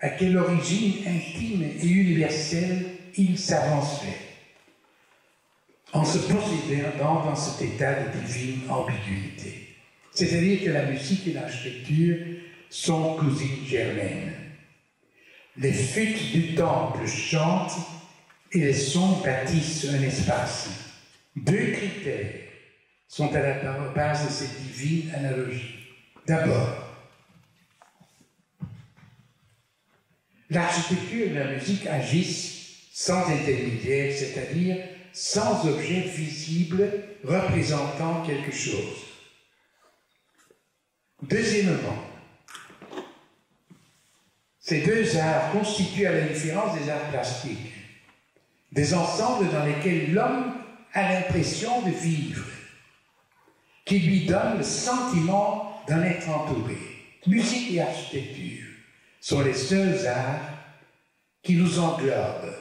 à quelle origine intime et universelle il s'avançait, en se possédant dans cet état de divine ambiguïté. C'est-à-dire que la musique et l'architecture sont cousines germaines. Les flûtes du temple chantent et les sons bâtissent un espace. Deux critères sont à la base de cette divine analogie. D'abord, l'architecture et la musique agissent sans intermédiaire, c'est-à-dire sans objet visible représentant quelque chose. Deuxièmement, ces deux arts constituent, à la différence des arts plastiques, des ensembles dans lesquels l'homme a l'impression de vivre, qui lui donnent le sentiment d'en être entouré. Musique et architecture sont les seuls arts qui nous englobent,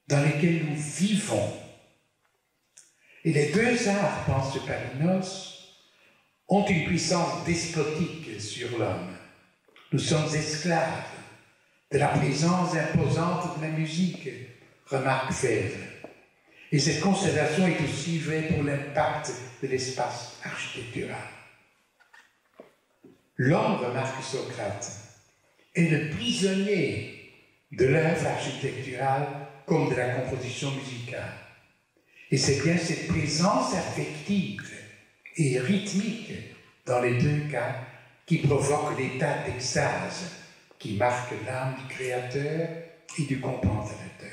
dans lesquels nous vivons. Et les deux arts, pense Palinos, ont une puissance despotique sur l'homme. Nous sommes esclaves de la présence imposante de la musique, remarque Fèvre. Et cette constatation est aussi vraie pour l'impact de l'espace architectural. L'homme, remarque Socrate, est le prisonnier de l'œuvre architecturale comme de la composition musicale. Et c'est bien cette présence affective et rythmique dans les deux cas qui provoque l'état d'extase qui marque l'âme du créateur et du contemplateur.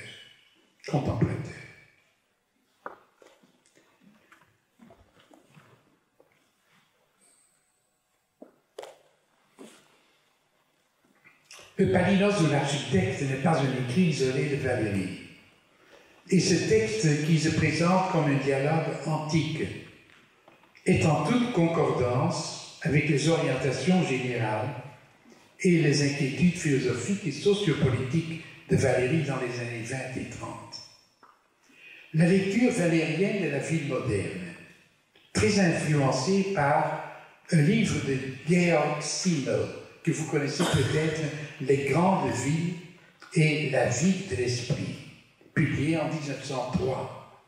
Le Palinos de l'architecte n'est pas un écrit isolé de Valéry. Et ce texte qui se présente comme un dialogue antique est en toute concordance avec les orientations générales et les inquiétudes philosophiques et sociopolitiques de Valéry dans les années 20 et 30. La lecture valérienne de la ville moderne, très influencée par un livre de Georg Simmel, que vous connaissez peut-être, Les grandes villes et la vie de l'esprit, publié en 1903,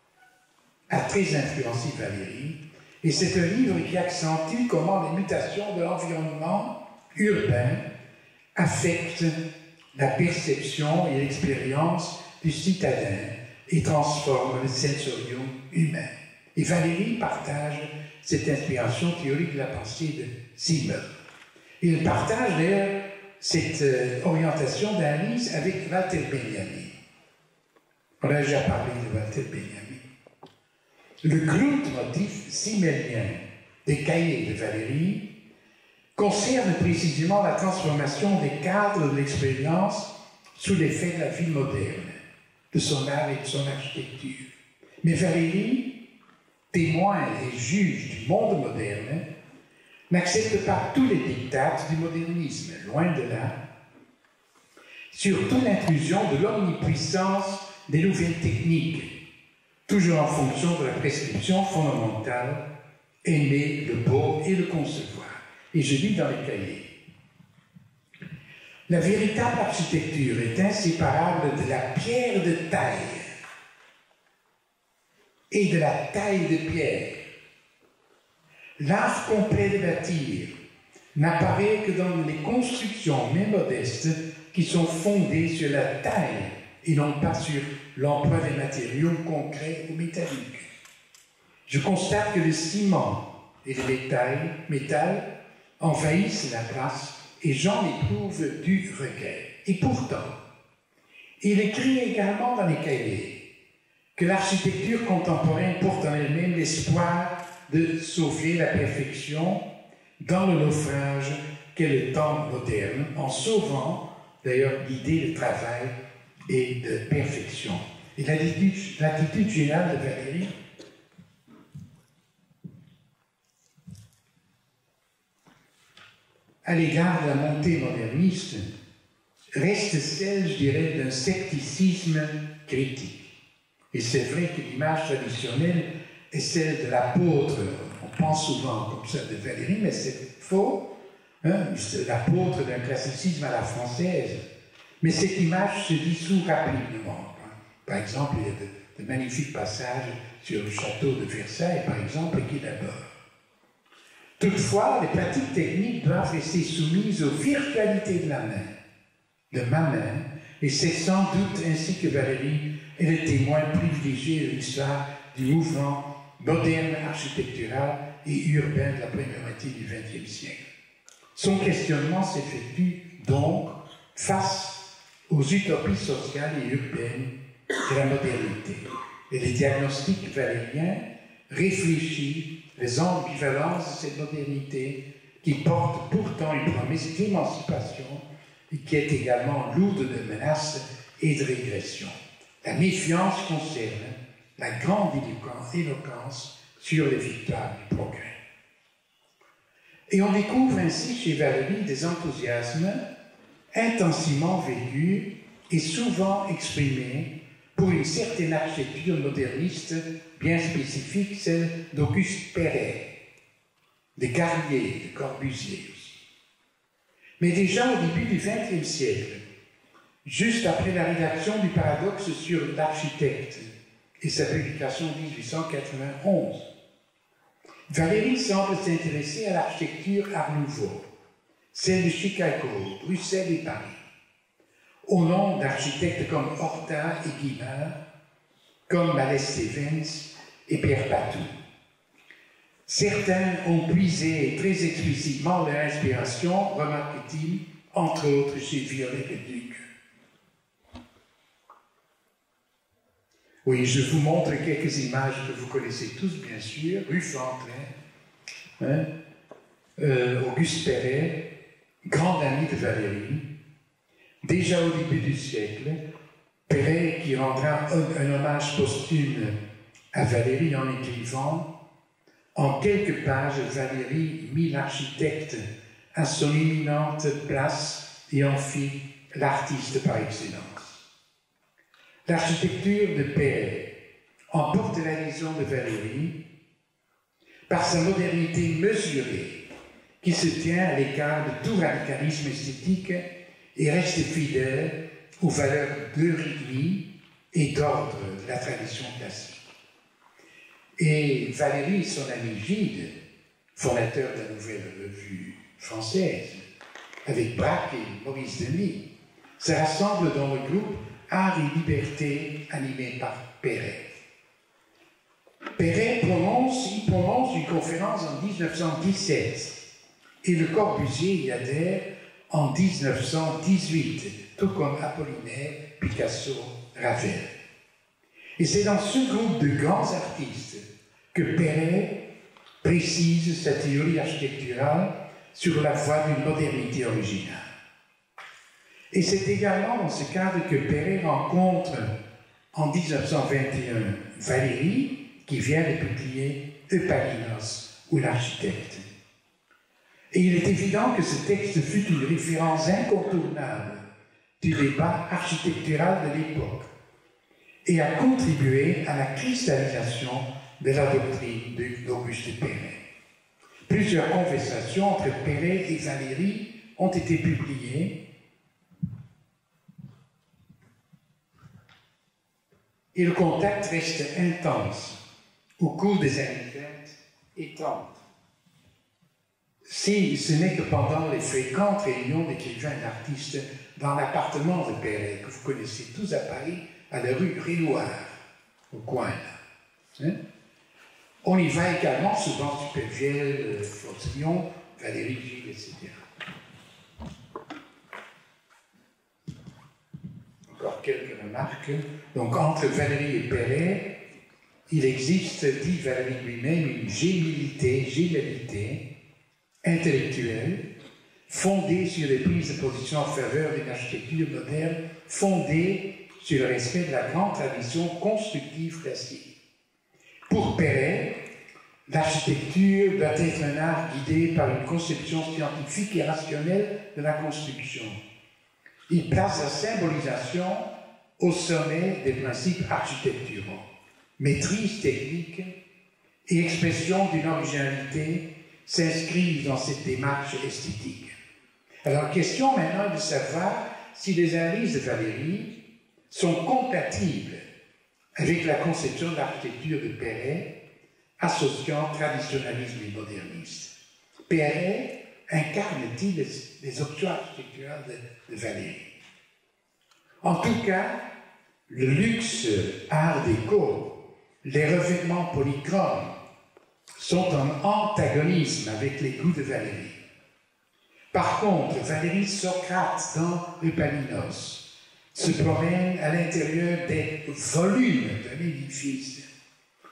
a très influencé Valéry. Et c'est un livre qui accentue comment les mutations de l'environnement urbain affectent la perception et l'expérience du citadin et transforment le sensorium humain. Et Valéry partage cette inspiration théorique de la pensée de Simmel. Il partage d'ailleurs cette orientation d'analyse avec Walter Benjamin. On a déjà parlé de Walter Benjamin. Le Grundmotiv simmelien des cahiers de Valéry concerne précisément la transformation des cadres de l'expérience sous l'effet de la vie moderne, de son art et de son architecture. Mais Valéry, témoin et juge du monde moderne, n'accepte pas tous les dictats du modernisme, loin de là, surtout l'intrusion de l'omnipuissance des nouvelles techniques, toujours en fonction de la prescription fondamentale, aimer le beau et le concevoir. Et je lis dans les cahiers. La véritable architecture est inséparable de la pierre de taille et de la taille de pierre. L'art complet de bâtir n'apparaît que dans les constructions, même modestes, qui sont fondées sur la taille et non pas sur l'emploi des matériaux concrets ou métalliques. Je constate que le ciment et le métal envahissent la place et j'en éprouve du regret. Et pourtant, il écrit également dans les cahiers que l'architecture contemporaine porte en elle-même l'espoir de sauver la perfection dans le naufrage qu'est le temps moderne, en sauvant d'ailleurs l'idée de travail et de perfection. Et l'attitude générale de Valéry à l'égard de la montée moderniste reste celle, je dirais, d'un scepticisme critique. Et c'est vrai que l'image traditionnelle est celle de l'apôtre. On pense souvent comme ça de Valéry, mais c'est faux. C'est l'apôtre d'un classicisme à la française. Mais cette image se dissout rapidement. Par exemple, il y a de magnifiques passages sur le château de Versailles, par exemple, qui d'abord. Toutefois, les pratiques techniques doivent rester soumises aux virtualités de la main, de ma main, et c'est sans doute ainsi que Valéry est le témoin privilégié de l'histoire du mouvement moderne architectural et urbain de la première moitié du XXe siècle. Son questionnement s'effectue donc face aux utopies sociales et urbaines de la modernité. Et les diagnostics valériens réfléchissent les ambivalences de cette modernité qui porte pourtant une promesse d'émancipation et qui est également lourde de menaces et de régression. La méfiance concerne la grande éloquence sur les victoires du progrès. Et on découvre ainsi chez Valéry des enthousiasmes intensément vécus et souvent exprimés pour une certaine architecture moderniste bien spécifique, celle d'Auguste Perret, de Carrier, de Corbusier aussi. Mais déjà au début du XXe siècle, juste après la rédaction du Paradoxe sur l'architecte et sa publication en 1891, Valéry semble s'intéresser à l'architecture Art Nouveau, celle de Chicago, Bruxelles et Paris, au nom d'architectes comme Horta et Guimard, comme Malès Stevens et Pierre Patou. Certains ont puisé très explicitement leur inspiration, remarque-t-il, entre autres chez Viollet-le-Duc. Oui, je vous montre quelques images que vous connaissez tous, bien sûr. Rue Flandrin, Auguste Perret, grand ami de Valéry. Déjà au début du siècle, Perret qui rendra un hommage posthume à Valéry en écrivant « En quelques pages, Valéry mit l'architecte à son éminente place et en fit l'artiste par excellence. » L'architecture de Perret emporte la liaison de Valéry par sa modernité mesurée qui se tient à l'écart de tout radicalisme esthétique et reste fidèle aux valeurs de rythmie et d'ordre de la tradition classique. Et Valéry et son ami Gide, fondateur de la Nouvelle Revue française, avec Braque et Maurice Denis, se rassemblent dans le groupe Art et Liberté animé par Perret. Perret prononce une conférence en 1917 et Le Corbusier y adhère en 1918, tout comme Apollinaire, Picasso, Ravel. Et c'est dans ce groupe de grands artistes que Perret précise sa théorie architecturale sur la voie d'une modernité originale. Et c'est également dans ce cadre que Perret rencontre en 1921 Valéry, qui vient de publier Eupalinos ou l'architecte. Et il est évident que ce texte fut une référence incontournable du débat architectural de l'époque et a contribué à la cristallisation de la doctrine d'Auguste Perret. Plusieurs conversations entre Perret et Valéry ont été publiées et le contact reste intense au cours des années 20 et 30. Si ce n'est que pendant les fréquentes réunions d'écrivains et d'artistes dans l'appartement de Perret, que vous connaissez tous à Paris, à la rue Réloir, au coin là. Hein? On y va également, souvent Supervielle, Flottillon, Valéry Gilles, etc. Encore quelques remarques. Donc, entre Valéry et Perret, il existe, dit Valéry lui-même, une génialité intellectuelle, fondée sur les prises de position en faveur d'une architecture moderne, fondée sur le respect de la grande tradition constructive classique. Pour Perret, l'architecture doit être un art guidé par une conception scientifique et rationnelle de la construction. Il place la symbolisation au sommet des principes architecturaux. Maîtrise technique et expression d'une originalité s'inscrivent dans cette démarche esthétique. Alors, question maintenant de savoir si les analyses de Valéry sont compatibles avec la conception de l'architecture de Perret, associant traditionnalisme et modernisme. Perret incarne-t-il les options architecturales de Valéry? En tout cas, le luxe art déco, les revêtements polychromes sont en antagonisme avec les goûts de Valéry. Par contre, Valéry Socrate dans Eupalinos se promène à l'intérieur des volumes d'un édifice,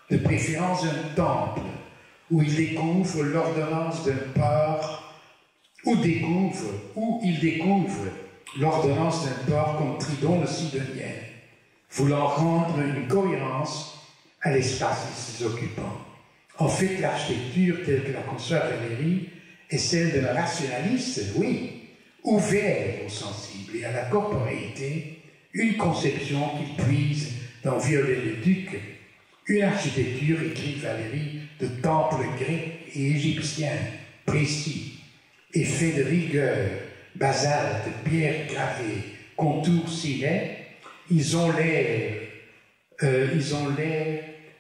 de préférence un temple, où il découvre l'ordonnance d'un port, où il découvre l'ordonnance d'un port comme Tridon le Sidonien, voulant rendre une cohérence à l'espace de ses occupants. En fait, l'architecture telle que la conçoit Valéry est celle d'un rationaliste, oui, ouvert au sensible et à la corporéité, une conception qu'il puise dans Viollet-le-Duc, une architecture, écrit Valéry, de temples grecs et égyptiens, précis, et fait de rigueur, basalte, pierres gravées, contours cirés, ils ont l'air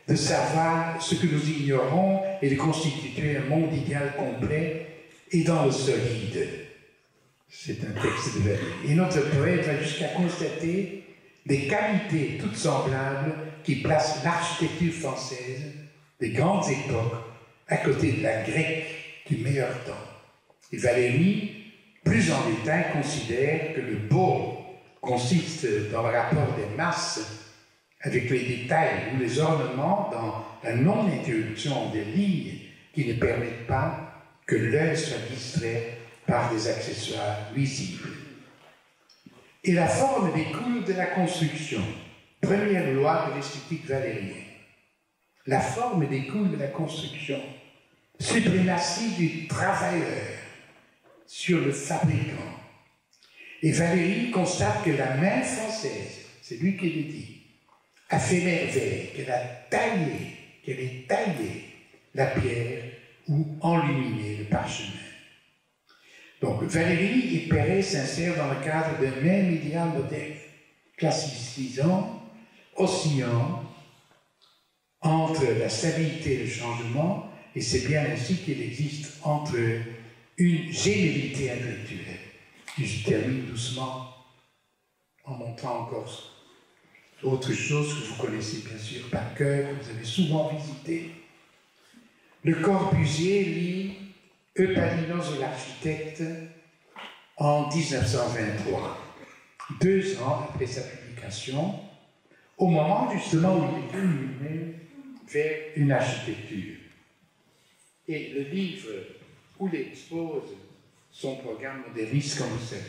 de savoir ce que nous ignorons et de constituer un monde idéal complet et dans le solide. C'est un texte de Valéry. Et notre poète va jusqu'à constater des qualités toutes semblables qui placent l'architecture française des grandes époques à côté de la grecque du meilleur temps. Et Valéry, plus en détail, considère que le beau consiste dans le rapport des masses avec les détails ou les ornements, dans la non-interruption des lignes qui ne permettent pas que l'œil soit distrait par des accessoires visibles. Et la forme découle de la construction. Première loi de l'esthétique valérienne. La forme découle de la construction. Suprématie du travailleur sur le fabricant. Et Valéry constate que la main française, c'est lui qui le dit, a fait merveille, qu'elle est taillé la pierre ou enluminé le parchemin. Donc Valéry et Perret s'insèrent dans le cadre d'un même idéal moderne, classicisant, oscillant entre la stabilité et le changement, et c'est bien ainsi qu'il existe entre une généralité intellectuelle. Et je termine doucement en montrant encore autre chose que vous connaissez bien sûr par cœur, que vous avez souvent visité. Le Corbusier lit Eupalinos et l'architecte en 1923, 2 ans après sa publication, au moment justement où il est lui-même vers une architecture. Et le livre où il expose son programme moderniste, comme vous savez.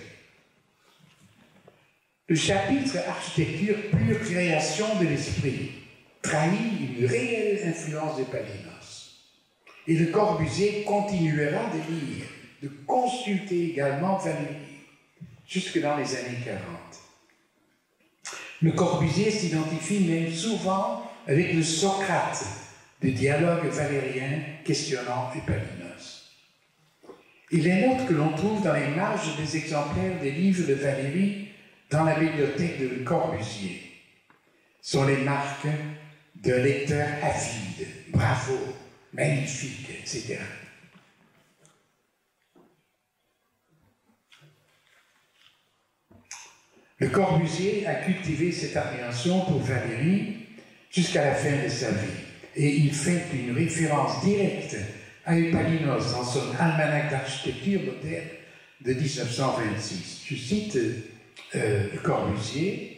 Le chapitre Architecture pure création de l'esprit trahit une réelle influence d'Eupalinos. Et le Corbusier continuera de lire, de consulter également Valéry, jusque dans les années 40. Le Corbusier s'identifie même souvent avec le Socrate, du dialogue valérien questionnant Eupalinos. Il est note que l'on trouve dans les marges des exemplaires des livres de Valéry dans la bibliothèque de Le Corbusier. sont les marques d'un lecteur avide, bravo, magnifique, etc. Le Corbusier a cultivé cette appréhension pour Valéry jusqu'à la fin de sa vie. Et il fait une référence directe à Epalinus dans son almanach d'architecture moderne de 1926. Je cite Le Corbusier.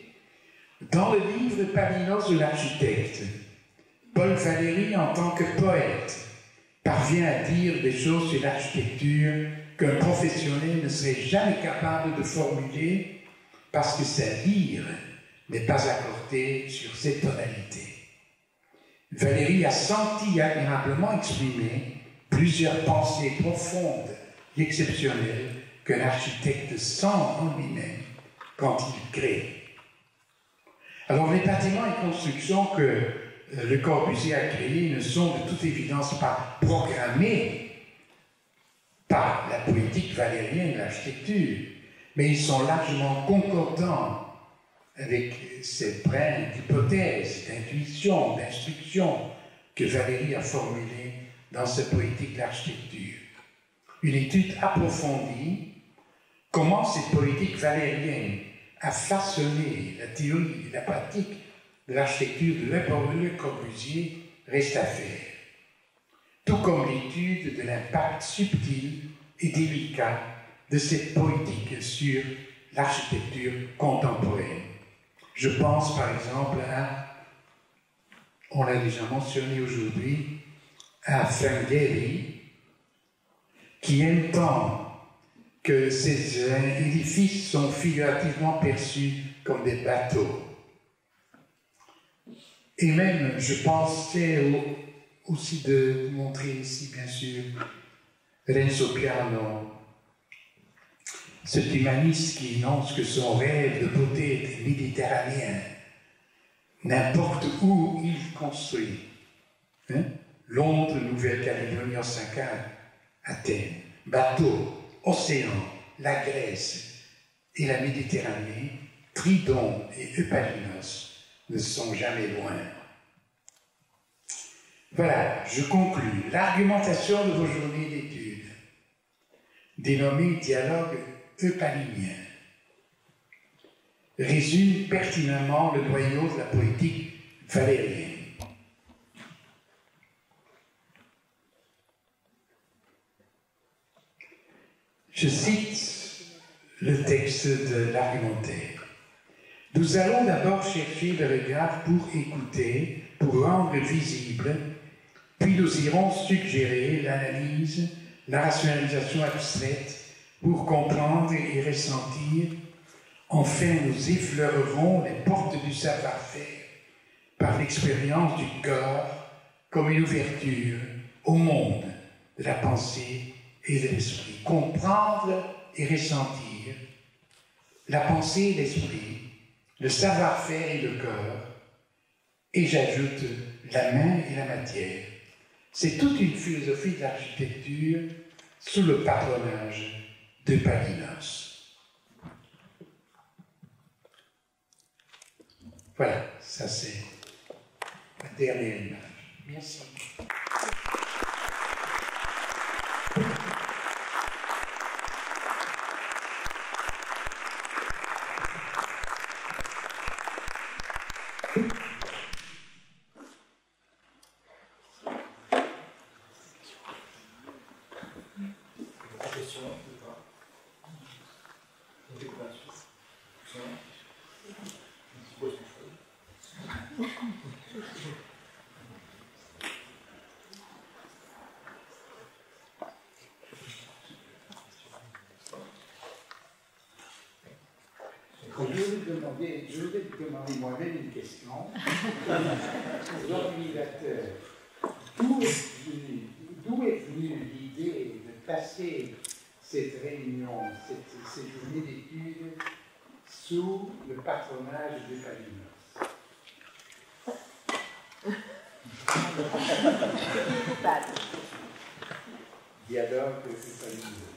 Dans le livre Epalinus de l'architecte, Paul Valéry, en tant que poète, parvient à dire des choses sur l'architecture qu'un professionnel ne serait jamais capable de formuler parce que sa lyre n'est pas accordée sur ces tonalités. Valéry a senti admirablement exprimer plusieurs pensées profondes et exceptionnelles qu'un architecte sent en lui-même quand il crée. Alors les bâtiments et constructions que Le Corbusier a créés ne sont de toute évidence pas programmés par la poétique valérienne de l'architecture, mais ils sont largement concordants avec ces brins d'hypothèses, d'intuition, d'instruction que Valéry a formulées dans sa poétique de l'architecture. Une étude approfondie comment cette poétique valérienne a façonné la théorie et la pratique de l'architecture de Le Corbusier reste à faire, tout comme l'étude de l'impact subtil et délicat de cette poétique sur l'architecture contemporaine. Je pense par exemple à, on l'a déjà mentionné aujourd'hui, à Ferngeri, qui aime tant que ces édifices sont figurativement perçus comme des bateaux. Et même, je pensais aussi de montrer ici, bien sûr, Renzo Piano, cet humaniste qui énonce que son rêve de beauté est méditerranéen, n'importe où il construit. Londres, Nouvelle-Calédonie, Osaka, Athènes, bateau, océan, la Grèce et la Méditerranée, Tridon et Epalinus ne sont jamais loin. Voilà, je conclus. L'argumentation de vos journées d'études, dénommée dialogue eupalinien, résume pertinemment le noyau de la poétique valérienne. Je cite le texte de l'argumentaire. Nous allons d'abord chercher le regard pour écouter, pour rendre visible, puis nous irons suggérer l'analyse, la rationalisation abstraite pour comprendre et ressentir. Enfin, nous effleurerons les portes du savoir-faire par l'expérience du corps comme une ouverture au monde de la pensée et de l'esprit. Comprendre et ressentir la pensée et l'esprit, le savoir-faire et le corps, et j'ajoute la main et la matière. C'est toute une philosophie de l'architecture sous le patronage d'Epalinus. Voilà, ça c'est la dernière image. Merci. Je voudrais te demander moi-même une question. L'organisateur, d'où est venue l'idée de passer cette réunion, cette journée d'études sous le patronage d'Epalinus? Dialogue d'Epalinus.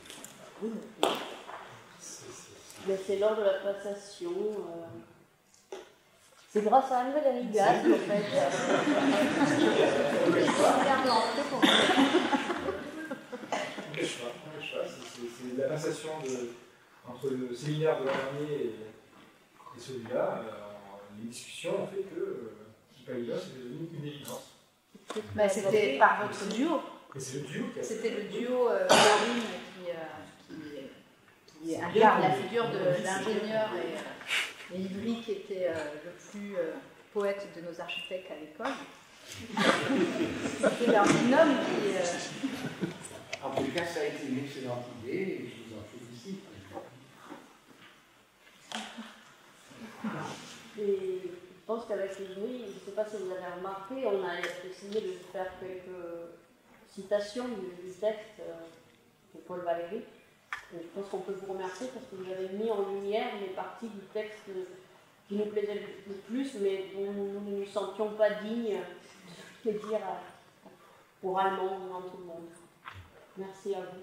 Mais c'est lors de la passation. C'est grâce à Anne-Valérie Gaz, en fait. C'est la passation entre le séminaire de l'an dernier et celui-là. Les discussions ont fait que Kippaïla, c'était devenu une évidence. Bah, c'était par votre duo. Et c'est le duo qui a... C'était le duo Marine qui incarne la figure de l'ingénieur et Ivry qui était le plus poète de nos architectes à l'école. C'était leur binôme qui... En tout cas, ça a été une excellente idée et je vous en félicite. Et je pense qu'avec Ivry, je ne sais pas si vous avez remarqué, on a essayé de faire quelques citations du texte de Paul Valéry. Et je pense qu'on peut vous remercier parce que vous avez mis en lumière les parties du texte qui nous plaisaient le plus, mais dont nous ne nous sentions pas dignes de les dire oralement devant tout le monde. Merci à vous.